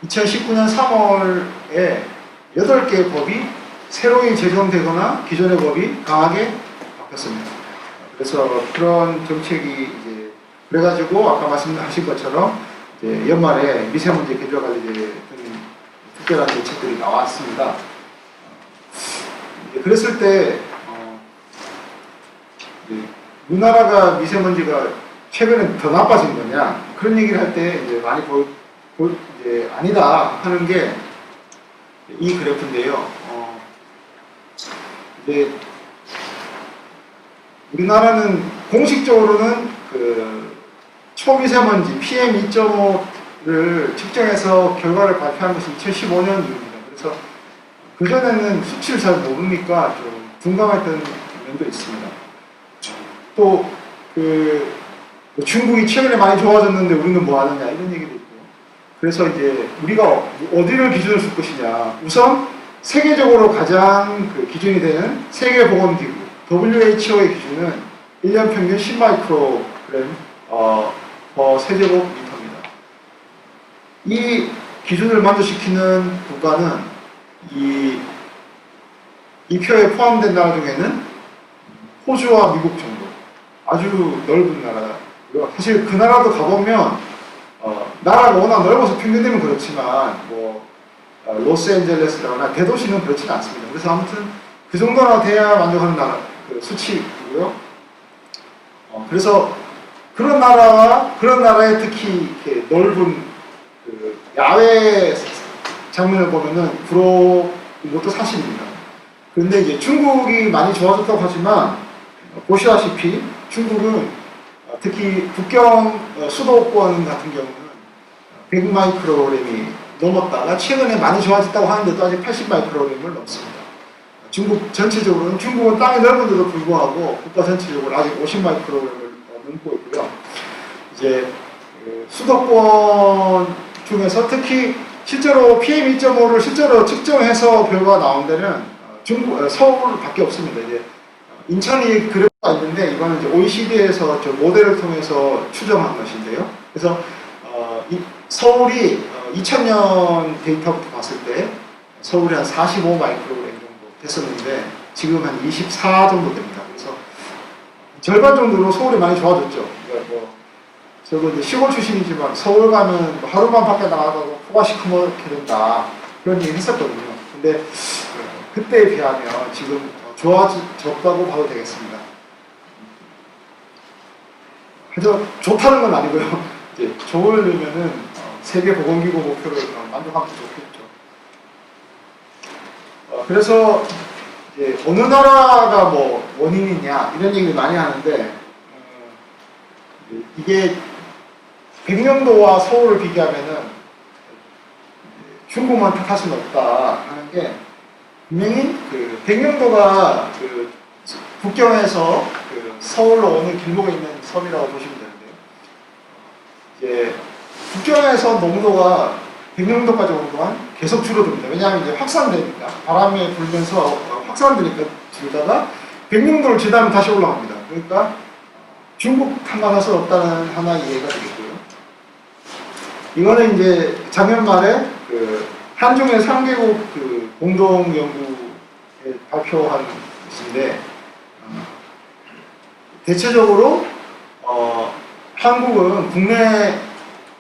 2019년 3월에 8개의 법이 새로이 제정되거나 기존의 법이 강하게 바뀌었습니다. 그래서 그런 정책이 이제 그래가지고 아까 말씀하신 것처럼 이제 연말에 미세먼지 계절관리제 등 특별한 정책들이 나왔습니다. 그랬을 때 우리나라가 미세먼지가 최근에 더 나빠진 거냐 그런 얘기를 할 때 이제 많이 이제 아니다 하는 게 이 그래프인데요. 이제 우리나라는 공식적으로는 그 초미세먼지 PM2.5를 측정해서 결과를 발표한 것이 2015년입니다. 그래서 그전에는 수치를 잘 모르니까 좀 둔감했던 면도 있습니다. 또 중국이 최근에 많이 좋아졌는데 우리는 뭐 하느냐 이런 얘기도 있고. 그래서 이제 우리가 어디를 기준으로 쓸 것이냐. 우선 세계적으로 가장 그 기준이 되는 세계보건기구 WHO의 기준은 1년 평균 10마이크로그램 세제곱미터입니다. 이 기준을 만족시키는 국가는 이 표에 포함된 나라 중에는 호주와 미국 정도 아주 넓은 나라고요. 사실 그 나라도 가보면 나라가 워낙 넓어서 평균되면 그렇지만 뭐 로스앤젤레스라거나 대도시는 그렇지는 않습니다. 그래서 아무튼 그 정도나 돼야 만족하는 나라 그 수치이고요. 그래서 그런 나라와 그런 나라의 특히 이렇게 넓은 그 야외 장면을 보면은 부러운 것도 사실입니다. 그런데 이제 중국이 많이 좋아졌다고 하지만 보시다시피 중국은 특히 국경 수도권 같은 경우는 100마이크로그램이 넘었다가 최근에 많이 좋아졌다고 하는데도 아직 80마이크로그램을 넘습니다. 중국 전체적으로는 중국은 땅이 넓은데도 불구하고 국가 전체적으로 아직 50마이크로그램을 넘고 있고요. 이제 수도권 중에서 특히 실제로 PM2.5를 실제로 측정해서 결과가 나온 데는 서울밖에 없습니다. 이제 인천이 그래프가 있는데 이거는 이제 OECD에서 저 모델을 통해서 추정한 것인데요. 그래서 서울이 2000년 데이터부터 봤을 때 서울이 한 45 마이크로그램 정도 됐었는데 지금 한 24 정도 됩니다. 그래서 절반 정도로 서울이 많이 좋아졌죠. 그러니까 저도 이제 시골 출신이지만 서울 가면 하루만 밖에 나가도 코가 시커멓게 된다 그런 얘기 했었거든요. 근데 그때에 비하면 지금 좋아졌다고 봐도 되겠습니다. 그래서 좋다는 건 아니고요. 이제 좋으려면은 세계보건기구 목표를 만족하면 좋겠죠. 그래서 이제 어느 나라가 뭐 원인이냐 이런 얘기를 많이 하는데 이게 백령도와 서울을 비교하면은 중국만 탓할 수는 없다 하는 게 분명히 그 백령도가 그 국경에서 그 서울로 오는 길목에 있는 섬이라고 보시면 되는데요. 이제 국경에서 농도가 백령도까지 오는 동안 계속 줄어듭니다. 왜냐하면 이제 확산되니까 바람에 불면서 확산되니까 줄다가 백령도를 지나면 다시 올라갑니다. 그러니까 중국 탐방할 수 없다는 하나의 이해가 되겠고요. 이거는 이제 작년 말에 그 한중일 3개국 그 공동 연구에 발표한 것인데 대체적으로 한국은 국내의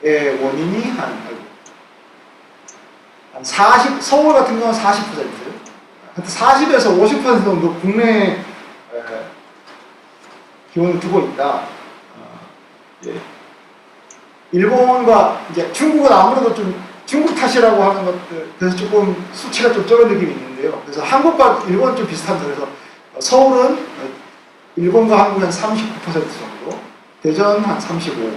원인이 한 40, 서울 같은 경우는 40%, 40에서 50% 정도 국내 기원을 두고 있다. 일본과 이제 중국은 아무래도 좀 중국 탓이라고 하는 것들 그래서 조금 수치가 좀 적은 느낌이 있는데요. 그래서 한국과 일본은 좀 비슷합니다. 그래서 서울은 일본과 한국은 39% 정도, 대전 한 35,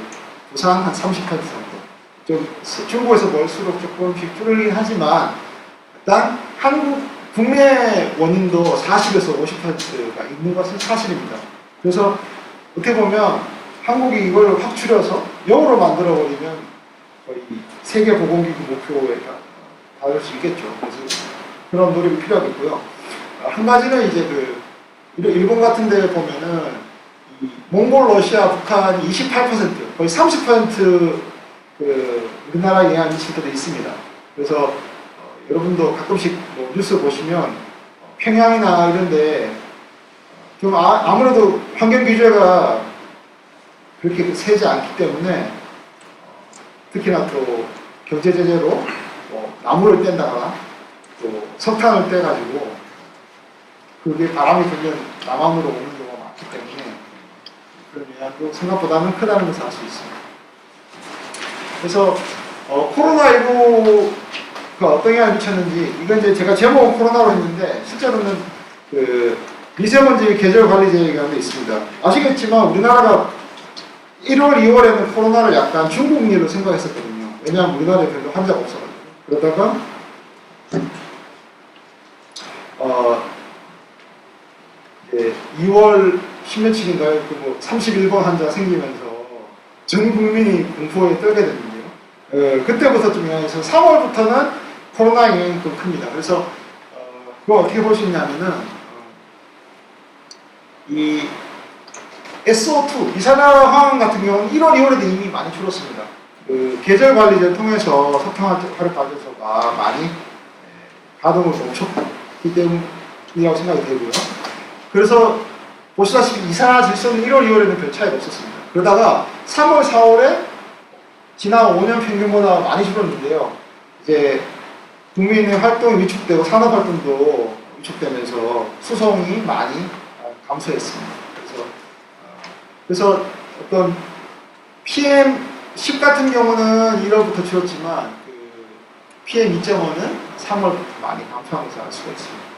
부산 한 30% 정도. 좀 중국에서 멀수록 조금씩 줄긴 하지만 일단 한국 국내 원인도 40에서 50%가 있는 것은 사실입니다. 그래서 어떻게 보면 한국이 이걸 확 줄여서 0으로 만들어버리면 거의 세계보건기구 목표에 닿을 수 있겠죠. 그래서 그런 노력이 필요하겠고요. 한 가지는 이제 그 일본 같은 데 보면은 이 몽골, 러시아, 북한 28% 거의 30% 그 우리나라에 영향을 미칠 때도 있습니다. 그래서 여러분도 가끔씩 뭐 뉴스 보시면 평양이나 이런데 좀 아무래도 환경 규제가 그렇게 세지 않기 때문에 특히나 또 경제 제재로 나무를 뗀다거나 또 석탄을 떼가지고 그게 바람이 불면 남한으로 오는 경우가 많기 때문에 그런 영향도 생각보다는 크다는 것을 알 수 있습니다. 그래서 코로나19가 어떤 영향을 미쳤는지, 이건 이제 제가 제목은 코로나로 했는데 실제로는 그 미세먼지 계절관리제라는 게 있습니다. 아시겠지만 우리나라가 1월, 2월에는 코로나를 약간 중국리로 생각했었거든요. 왜냐하면 우리나라에 별로 환자가 없어가지고. 그러다가 2월 10며칠인가요? 그 31번 환자 생기면서 전 국민이 공포에 떨게 됐는데요. 그때부터 좀 영향이 있어서 3월부터는 코로나 영향이 좀 큽니다. 그래서 그거 어떻게 볼 수 있냐면은 이 SO2, 이산화황 같은 경우는 1월, 2월에도 이미 많이 줄었습니다. 그 계절관리제를 통해서 석탄화력 발전소가 많이 가동을 멈췄기 때문이라고 생각이 되고요. 그래서 보시다시피 이산화질소는 1월, 2월에는 별 차이가 없었습니다. 그러다가 3월, 4월에 지난 5년 평균보다 많이 줄었는데요. 이제 국민의 활동이 위축되고 산업활동도 위축되면서 수송이 많이 감소했습니다. 그래서 어떤 PM10 같은 경우는 1월부터 줄었지만 그 PM2.5는 3월부터 많이 감소한 것을 알 수가 있습니다.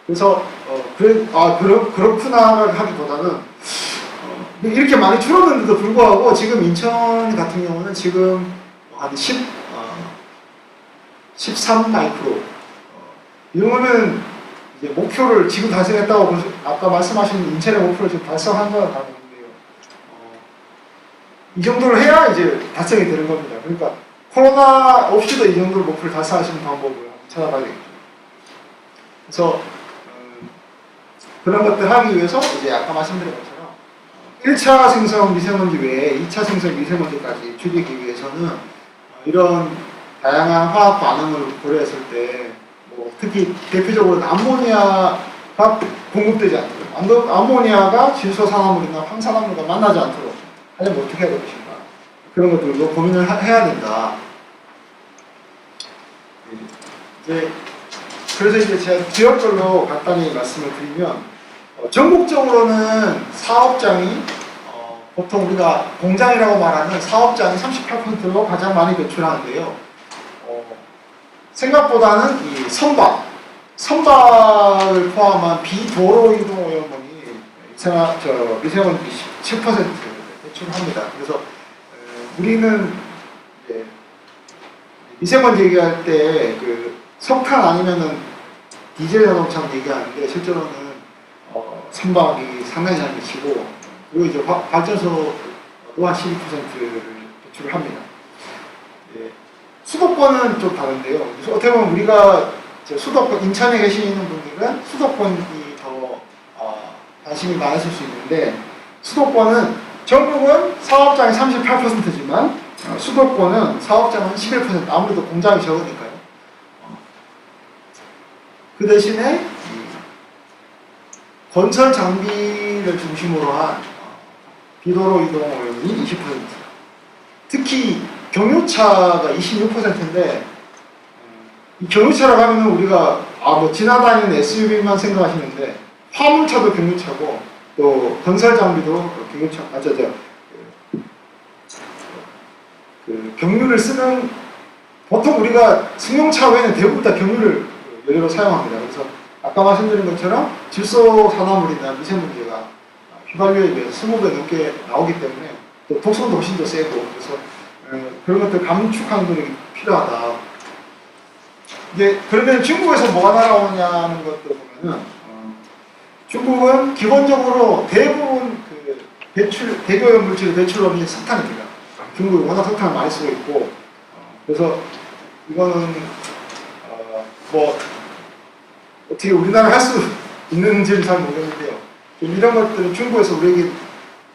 그래서 그렇구나 하기보다는 이렇게 많이 줄었는데도 불구하고 지금 인천 같은 경우는 지금 한 13 마이크로 이러면 이제 목표를 지금 달성했다고 아까 말씀하신 인천의 목표를 지금 달성한 거는 다른데요. 이 정도를 해야 이제 달성이 되는 겁니다. 그러니까 코로나 없이도 이 정도 목표를 달성하시는 방법을 찾아봐야 되겠죠. 그래서 그런 것들 하기 위해서 이제 아까 말씀드린 것처럼 1차 생성 미세먼지 외에 2차 생성 미세먼지까지 줄이기 위해서는 이런 다양한 화학 반응을 고려했을 때 특히 대표적으로 암모니아가 공급되지 않도록, 암모니아가 질소산화물이나 황산화물과 만나지 않도록 하려면 어떻게 해야 될 것인가, 그런 것들도 고민을 해야 된다. 그래서 이제 제가 지역별로 간단히 말씀을 드리면 전국적으로는 사업장이 보통 우리가 공장이라고 말하는 사업장이 38%로 가장 많이 배출하는데요. 생각보다는 이 선박을 포함한 비도로 이동 오염원이 미세먼지 7% 배출합니다. 그래서 우리는 이제 미세먼지 얘기할 때 그 석탄 아니면은 디젤 자동차 얘기하는데 실제로는 선박이 상당히 잘 미치고, 그리고 이제 발전소 또한 12%를 배출을 합니다. 수도권은 좀 다른데요. 그래서 어떻게 보면 우리가 수도권, 인천에 계시는 분들은 수도권이 더 관심이 많으실 수 있는데, 수도권은 전국은 사업장이 38%지만 수도권은 사업장은 11%, 아무래도 공장이 적으니까요. 그 대신에 건설 장비를 중심으로 한 비도로 이동 오염이 20%, 특히 경유차가 26%인데, 이 경유차라고 하면 우리가 지나다니는 SUV만 생각하시는데 화물차도 경유차고 또 건설 장비도 경유차, 그 경유를 쓰는, 보통 우리가 승용차 외에는 대부분 다 경유를 연료로 사용합니다. 그래서 아까 말씀드린 것처럼 질소 산화물이나 미세먼지가 휘발유에 비해서 20배 넘게 나오기 때문에 또 독성도 훨씬 더 세고, 그래서 그런 것들 감축하는 노력이 필요하다. 이제 그러면 중국에서 뭐가 날아오냐는 것도 보면은 중국은 기본적으로 대부분 그 대기오염 물질 배출원이 석탄입니다. 중국이 워낙 석탄을 많이 쓰고 있고, 그래서 이거는 어떻게 우리나라 할 수 있는지는 잘 모르겠는데요. 이런 것들은 중국에서 우리에게,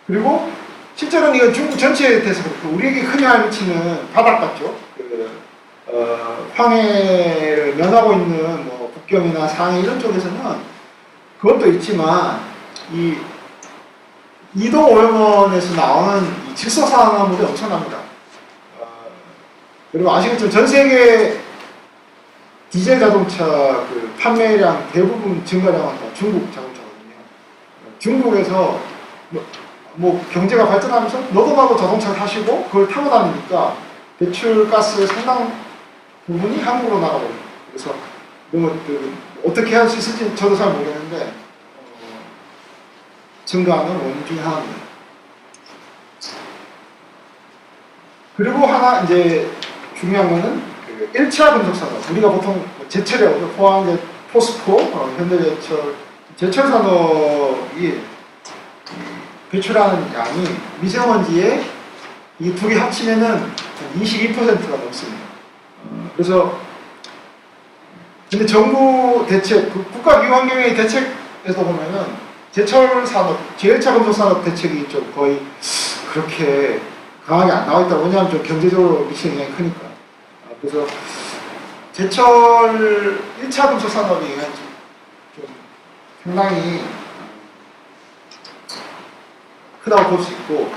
그리고 실제로는 이건 중국 전체에 대해서 그렇고 우리에게 큰 영향을 미치는 바닥 같죠. 황해를 면하고 있는 북경이나 상해 이런 쪽에서는 그것도 있지만 이 이동 오염원에서 나오는 이 질소산화물이 엄청납니다. 그리고 아시겠지만 전 세계 디젤 자동차 그 판매량 대부분 증가량은 다 중국 자동차거든요. 중국에서 뭐 경제가 발전하면서 너도 나도 자동차를 타시고 그걸 타고 다니니까 배출가스의 상당 부분이 한국으로 나가고 있어요. 그래서 너무 어떻게 할 수 있을지 저도 잘 모르겠는데 증가하는 원인 중에 하나입니다. 그리고 하나 이제 중요한 거는 그 1차 금속 산업. 우리가 보통 제철이라고 포항제, 포스코, 현대제철, 제철 산업이 배출하는 양이 미세먼지에 이 두 개 합치면은 22%가 넘습니다. 그래서 근데 정부 대책, 국가 기후환경의 대책에서 보면은 제철 산업, 제1차 금속 산업 대책이 좀 거의 그렇게 강하게 안 나와 있다. 왜냐하면 좀 경제적으로 미치는 영향이 크니까. 그래서 제철 1차 금속 산업이 좀 상당히 크다고 볼 수 있고,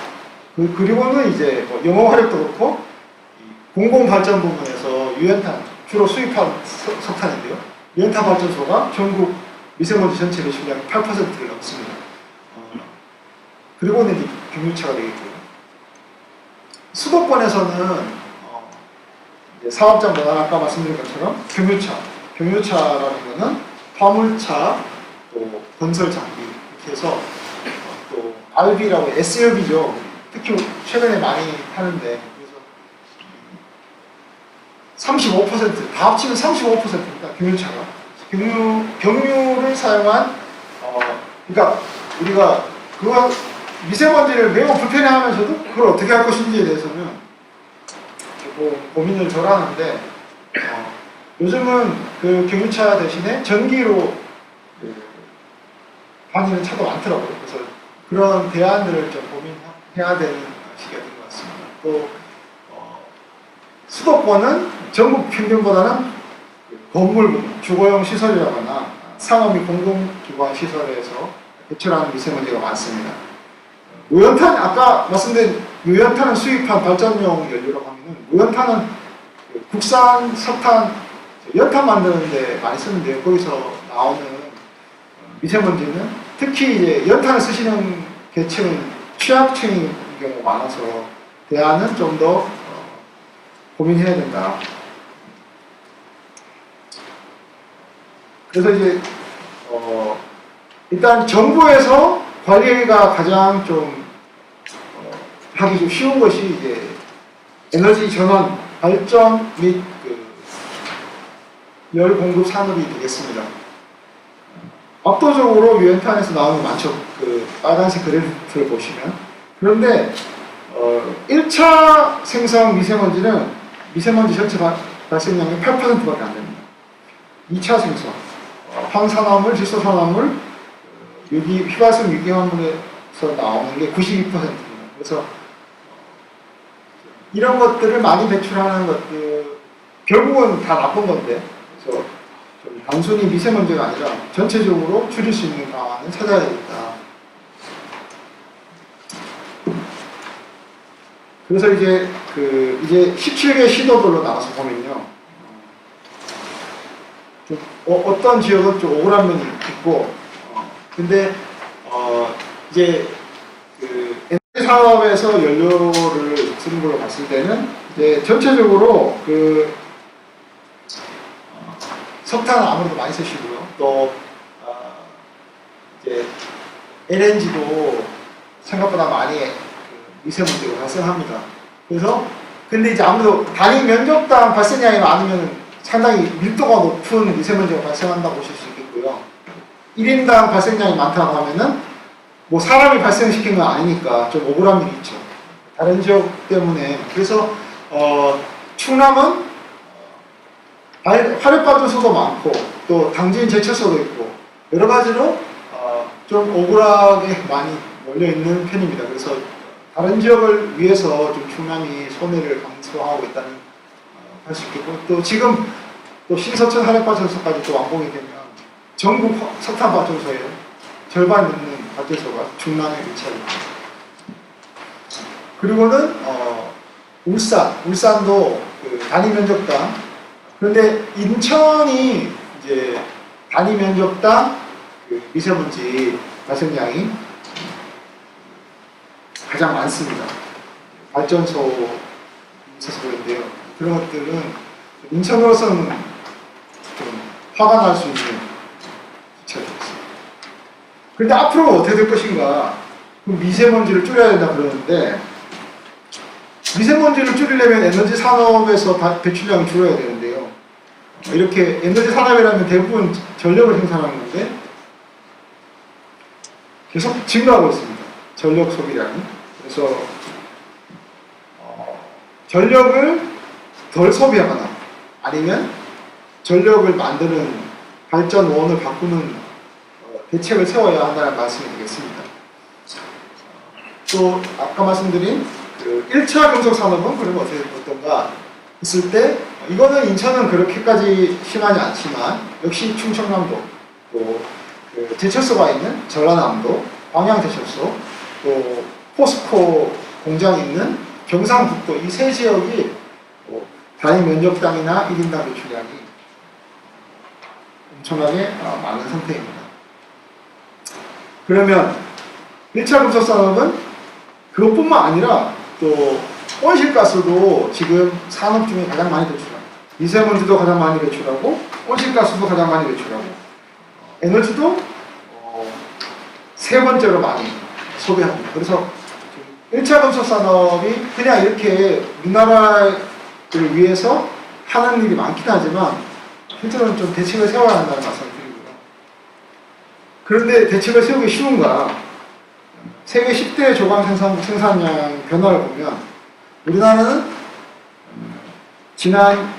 그리고는 이제 뭐 영어 활력도 그렇고 공공 발전 부분에서 유연탄 주로 수입한 석탄인데요. 유연탄 발전소가 전국 미세먼지 전체 배출량의 8%를 넘습니다. 그리고는 이제 경유차가 되겠고요. 수도권에서는 이제 사업장보다 아까 말씀드린 것처럼 경유차라는 것은 화물차, 또 건설 장비 이렇게 해서 또 RV라고 SUV죠. 특히 최근에 많이 하는데 그래서 35% 다 합치면 35%입니다. 경유차가 경유를 사용한 그러니까 우리가 그거 미세먼지를 매우 불편해하면서도 그걸 어떻게 할 것인지에 대해서는 고민을 덜 하는데 요즘은 그 경유차 대신에 전기로 다니는 차도 많더라고요. 그래서 그런 대안들을 좀 고민해야 되는 시기가 된 것 같습니다. 또 수도권은 전국 평균보다는 건물 부분, 주거용 시설이라거나 상업 및 공공기관 시설에서 배출하는 미세먼지가 많습니다. 무연탄, 아까 말씀드린 무연탄을 수입한 발전용 연료라고 하면 무연탄은 국산 석탄, 연탄 만드는 데 많이 쓰는데요. 거기서 나오는 미세먼지는 특히 이제 연탄을 쓰시는 계층은 취약층인 경우가 많아서 대안은 좀 더 고민해야 된다. 그래서 이제 일단 정부에서 관리가 가장 좀 하기 좀 쉬운 것이 이제 에너지 전환, 발전 및 열 공급 산업이 되겠습니다. 압도적으로 유연탄에서 나오는 게 많죠. 그 빨간색 그래프를 보시면. 그런데 1차 생성 미세먼지는 미세먼지 전체 발생량의 8%밖에 안 됩니다. 2차 생성, 황산화물, 질소산화물, 휘발성 유기화물에서 나오는 게 92%입니다. 그래서 이런 것들을 많이 배출하는 것들 결국은 다 나쁜 건데, 그래서 좀 단순히 미세먼지가 아니라 전체적으로 줄일 수 있는 방안을 찾아야 되겠다. 그래서 이제 이제 17개 시도별로 나눠서 보면요, 좀 어떤 지역은 좀 억울한 면이 있고, 근데 이제 에너지 산업에서 연료를 쓰는 걸로 봤을 때는 이제 전체적으로 석탄은 아무래도 많이 쓰시고요. 또 이제 LNG도 생각보다 많이 미세먼지가 발생합니다. 그래서 근데 이제 아무래도 단위 면적당 발생량이 많으면 상당히 밀도가 높은 미세먼지가 발생한다고 보실 수 있겠고요. 1인당 발생량이 많다고 하면은 뭐 사람이 발생시킨 건 아니니까 좀 억울한 일이 있죠. 다른 지역 때문에. 그래서 충남은 화력발전소도 많고 또 당진 제철소도 있고 여러 가지로 좀 억울하게 많이 몰려 있는 편입니다. 그래서 다른 지역을 위해서 좀 충남이 손해를 감수하고 있다는 할 수 있겠고, 또 지금 또 신서천 화력발전소까지 또 완공이 되면 전국 석탄 발전소의 절반 넘는 발전소가 충남에 위치합니다. 그리고는 울산도 단위 면적당, 그런데 인천이 이제 단위 면적당 미세먼지 발생량이 가장 많습니다. 발전소 있어서 그런데요. 그런 것들은 인천으로서는 좀 화가 날 수 있는 기차였습니다. 그런데 앞으로 어떻게 될 것인가? 미세먼지를 줄여야 된다 그러는데 미세먼지를 줄이려면 에너지 산업에서 배출량을 줄여야 되는데요. 이렇게 에너지 산업이라면 대부분 전력을 생산하는 건데 계속 증가하고 있습니다. 전력 소비량이. 그래서 전력을 덜 소비하거나 아니면 전력을 만드는 발전원을 바꾸는 대책을 세워야 한다는 말씀이 되겠습니다. 또 아까 말씀드린 그 1차 금속 산업은 그러면 어떤가 했을 때 이거는 인천은 그렇게까지 심하지 않지만 역시 충청남도 또 그 제철소가 있는 전라남도 광양제철소 또 포스코 공장이 있는 경상북도 이 세 지역이 단위 면적당이나 1인당 배출량이 엄청나게 많은 상태입니다. 그러면 1차 금속 산업은 그것뿐만 아니라 또 온실가스도 지금 산업 중에 가장 많이 배출합니다. 미세먼지도 가장 많이 배출하고 온실가스도 가장 많이 배출하고 에너지도 세 번째로 많이 소비합니다. 그래서 1차 금속 산업이 그냥 이렇게 우리나라를 위해서 하는 일이 많긴 하지만 실제로는 좀 대책을 세워야 한다는 말씀을 드리고요. 그런데 대책을 세우기 쉬운가? 세계 10대 조각 생산량 변화를 보면 우리나라는 지난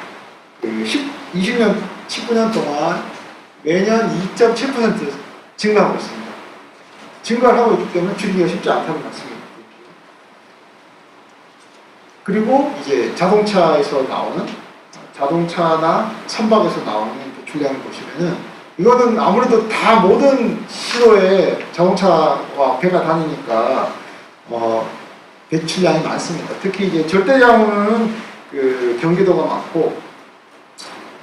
20년, 19년 동안 매년 2.7% 증가하고 있습니다. 증가를 하고 있기 때문에 줄이기가 쉽지 않다는 말씀입니다. 그리고 이제 자동차에서 나오는 자동차나 선박에서 나오는 배출량을 보시면은 이거는 아무래도 다 모든 시로에 자동차와 배가 다니니까 배출량이 많습니다. 특히 이제 절대량은 그 경기도가 많고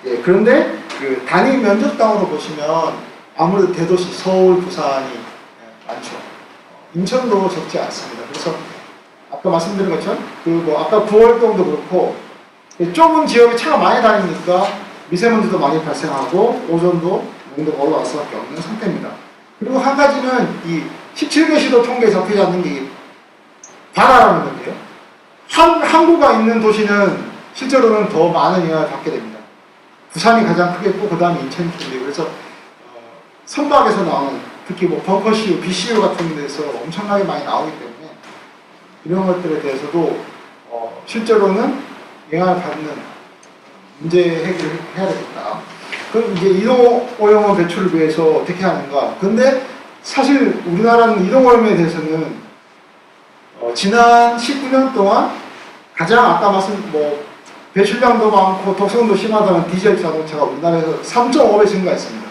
예, 그런데 그 단위 면적당으로 보시면 아무래도 대도시 서울, 부산이 많죠. 인천도 적지 않습니다. 그래서 아까 말씀드린 것처럼 그 아까 구월동도 그렇고 좁은 지역에 차가 많이 다니니까 미세먼지도 많이 발생하고 오존도 농도가 올라갈 수밖에 없는 상태입니다. 그리고 한 가지는 이 17개 시도 통계에 잡히지 않는 게 바다라는 건데요. 항구가 있는 도시는 실제로는 더 많은 영향을 받게 됩니다. 부산이 가장 크겠고 그 다음에 인천이 크는데 그래서 선박에서 나오는 특히 뭐 벙커시유, BCU 같은 데서 엄청나게 많이 나오기 때문에 이런 것들에 대해서도 실제로는 영향을 받는 문제 해결을 해야 되겠다. 그럼 이제 이동오염원 배출을 위해서 어떻게 하는가? 근데 사실 우리나라는 이동오염에 대해서는 지난 19년 동안 가장 아까 말씀 배출량도 많고 독성도 심하다는 디젤 자동차가 우리나라에서 3.5배 증가했습니다.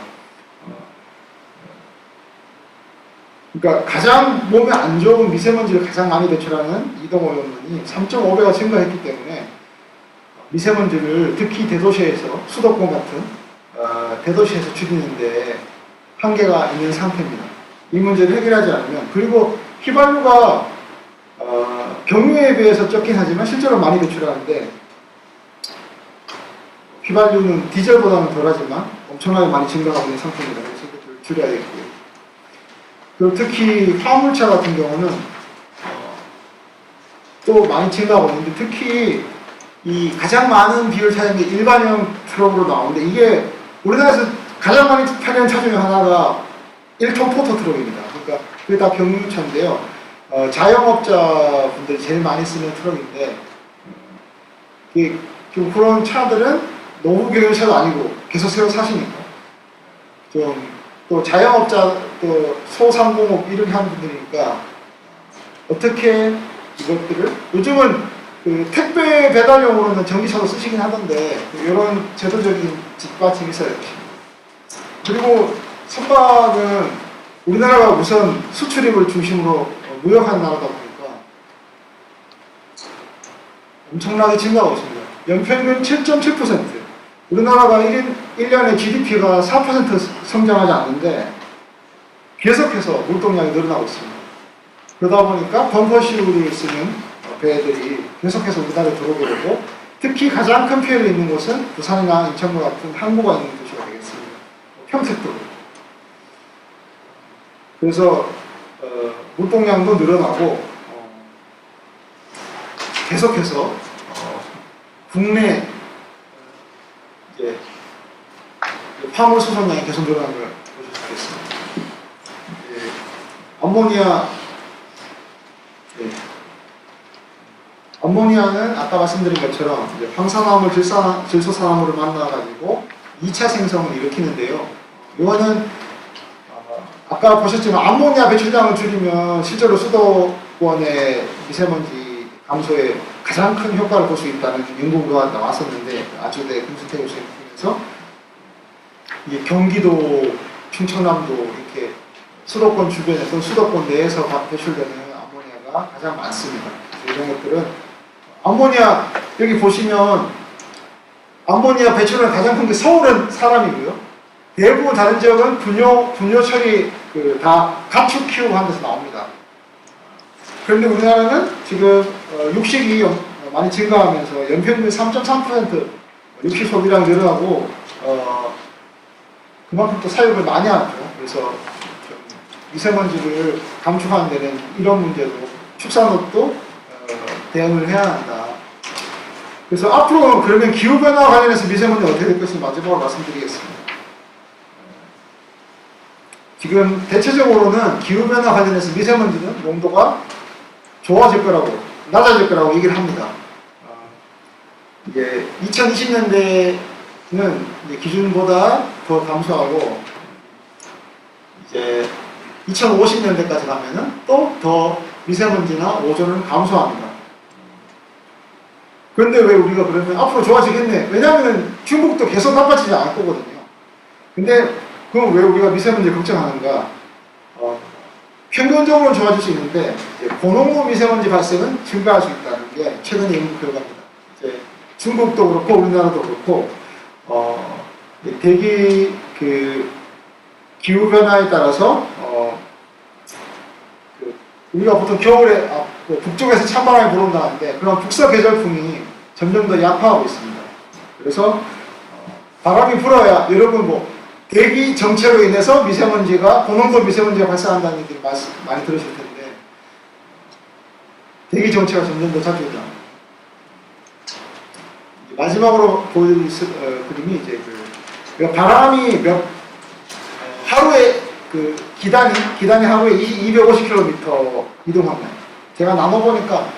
그러니까 가장 몸에 안 좋은 미세먼지를 가장 많이 배출하는 이동오염원이 3.5배가 증가했기 때문에 미세먼지를 특히 대도시에서 수도권 같은 대도시에서 줄이는데 한계가 있는 상태입니다. 이 문제를 해결하지 않으면 그리고 휘발유가 경유에 비해서 적긴 하지만 실제로 많이 배출하는데 휘발유는 디젤보다는 덜하지만 엄청나게 많이 증가하고 있는 상태입니다. 그래서 이것들을 줄여야 되겠고요. 그리고 특히 화물차 같은 경우는 또 많이 증가하고 있는데 특히 이 가장 많은 비율 차지하는 게 일반형 트럭으로 나오는데 이게 우리나라에서 가장 많이 타는 차 중에 하나가 1톤 포터 트럭입니다. 그러니까 그게 다 경유차인데요. 자영업자분들이 제일 많이 쓰는 트럭인데 좀 그런 차들은 노후 경유차도 아니고 계속 새로 사시니까 좀 또 자영업자 또 소상공업 이렇게 하는 분들이니까 어떻게 이것들을 요즘은 그 택배 배달용으로는 전기차도 쓰시긴 하던데 이런 제도적인 뒷받침이 있어야 됩니다. 그리고 선박은 우리나라가 우선 수출입을 중심으로 무역하는 나라다 보니까 엄청나게 증가하고 있습니다. 연평균 7.7%. 우리나라가 1년에 GDP가 4% 성장하지 않는데 계속해서 물동량이 늘어나고 있습니다. 그러다 보니까 벙커시우를 쓰는 배들이 계속해서 우리나라에 들어오게 되고, 특히 가장 큰 피해를 입는 곳은 부산이나 인천과 같은 항구가 있는 도시가 되겠습니다. 평택도. 그래서 물동량도 늘어나고 계속해서 국내 이제 화물 수송량이 계속 늘어나는 걸 보실 수 있겠습니다. 예, 암모니아, 예. 암모니아는 아까 말씀드린 것처럼 이제 황산화물, 질소산화물을 만나가지고 2차 생성을 일으키는데요. 이거는 아까 보셨지만 암모니아 배출량을 줄이면 실제로 수도권의 미세먼지 감소에 가장 큰 효과를 볼 수 있다는 연구가 나왔었는데, 아주대 금수태 교수님 통해서 이게 경기도, 충청남도 이렇게 수도권 주변에 또 수도권 내에서 배출되는 암모니아가 가장 많습니다. 이런 것들은 암모니아, 여기 보시면 암모니아 배출은 가장 큰 게 서울은 사람이고요. 대부분 다른 지역은 분뇨 처리 다 가축 키우고 하는 데서 나옵니다. 그런데 우리나라는 지금 육식이 많이 증가하면서 연평균 3.3% 육식 소비량이 늘어나고 그만큼 또 사육을 많이 하죠. 그래서 좀 미세먼지를 감축하는 데는 이런 문제도 축산업도 대응을 해야 한다. 그래서 앞으로 그러면 기후변화 관련해서 미세먼지 어떻게 될 것인지 마지막으로 말씀드리겠습니다. 지금 대체적으로는 기후변화 관련해서 미세먼지는 농도가 좋아질 거라고, 낮아질 거라고 얘기를 합니다. 이제 2020년대는 이제 기준보다 더 감소하고, 이제 2050년대까지 가면은 또 더 미세먼지나 오존은 감소합니다. 그런데 왜 우리가 그러면 앞으로 좋아지겠네? 왜냐하면 중국도 계속 나빠지지 않을 거거든요. 근데 그럼 왜 우리가 미세먼지 걱정하는가? 평균적으로는 좋아질 수 있는데 고농도 미세먼지 발생은 증가할 수 있다는 게 최근의 연구 결과입니다. 이제 중국도 그렇고 우리나라도 그렇고 대기 기후 변화에 따라서 우리가 보통 겨울에 북쪽에서 찬바람이 불어온다는데 그런 북서 계절풍이 점점 더 약화하고 있습니다. 그래서 바람이 불어야 여러분 대기 정체로 인해서 미세먼지가 고농도 미세먼지가 발생한다는 얘기를 많이 들으실 텐데 대기 정체가 점점 더 자주 일어납니다. 마지막으로 보여드릴 그림이 이제 바람이 하루에 기단이 하루에 250km 이동합니다. 제가 나눠보니까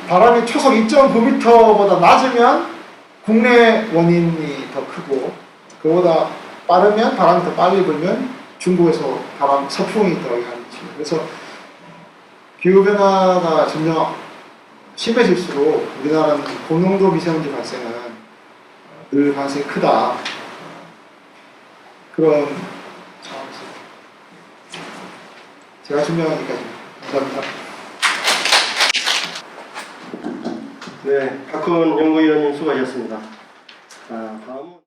바람이 초속 2.9m보다 낮으면 국내 원인이 더 크고 그보다 빠르면 바람이 더 빨리 불면 중국에서 서풍이 더 영향을 미치고, 그래서 기후변화가 점점 심해질수록 우리나라는 고농도 미세먼지 발생은 늘 가능성이 크다. 그런 상황에서 제가 준비한 여기까지입니다. 감사합니다. 네, 박훈 연구위원님 수고하셨습니다. 다음은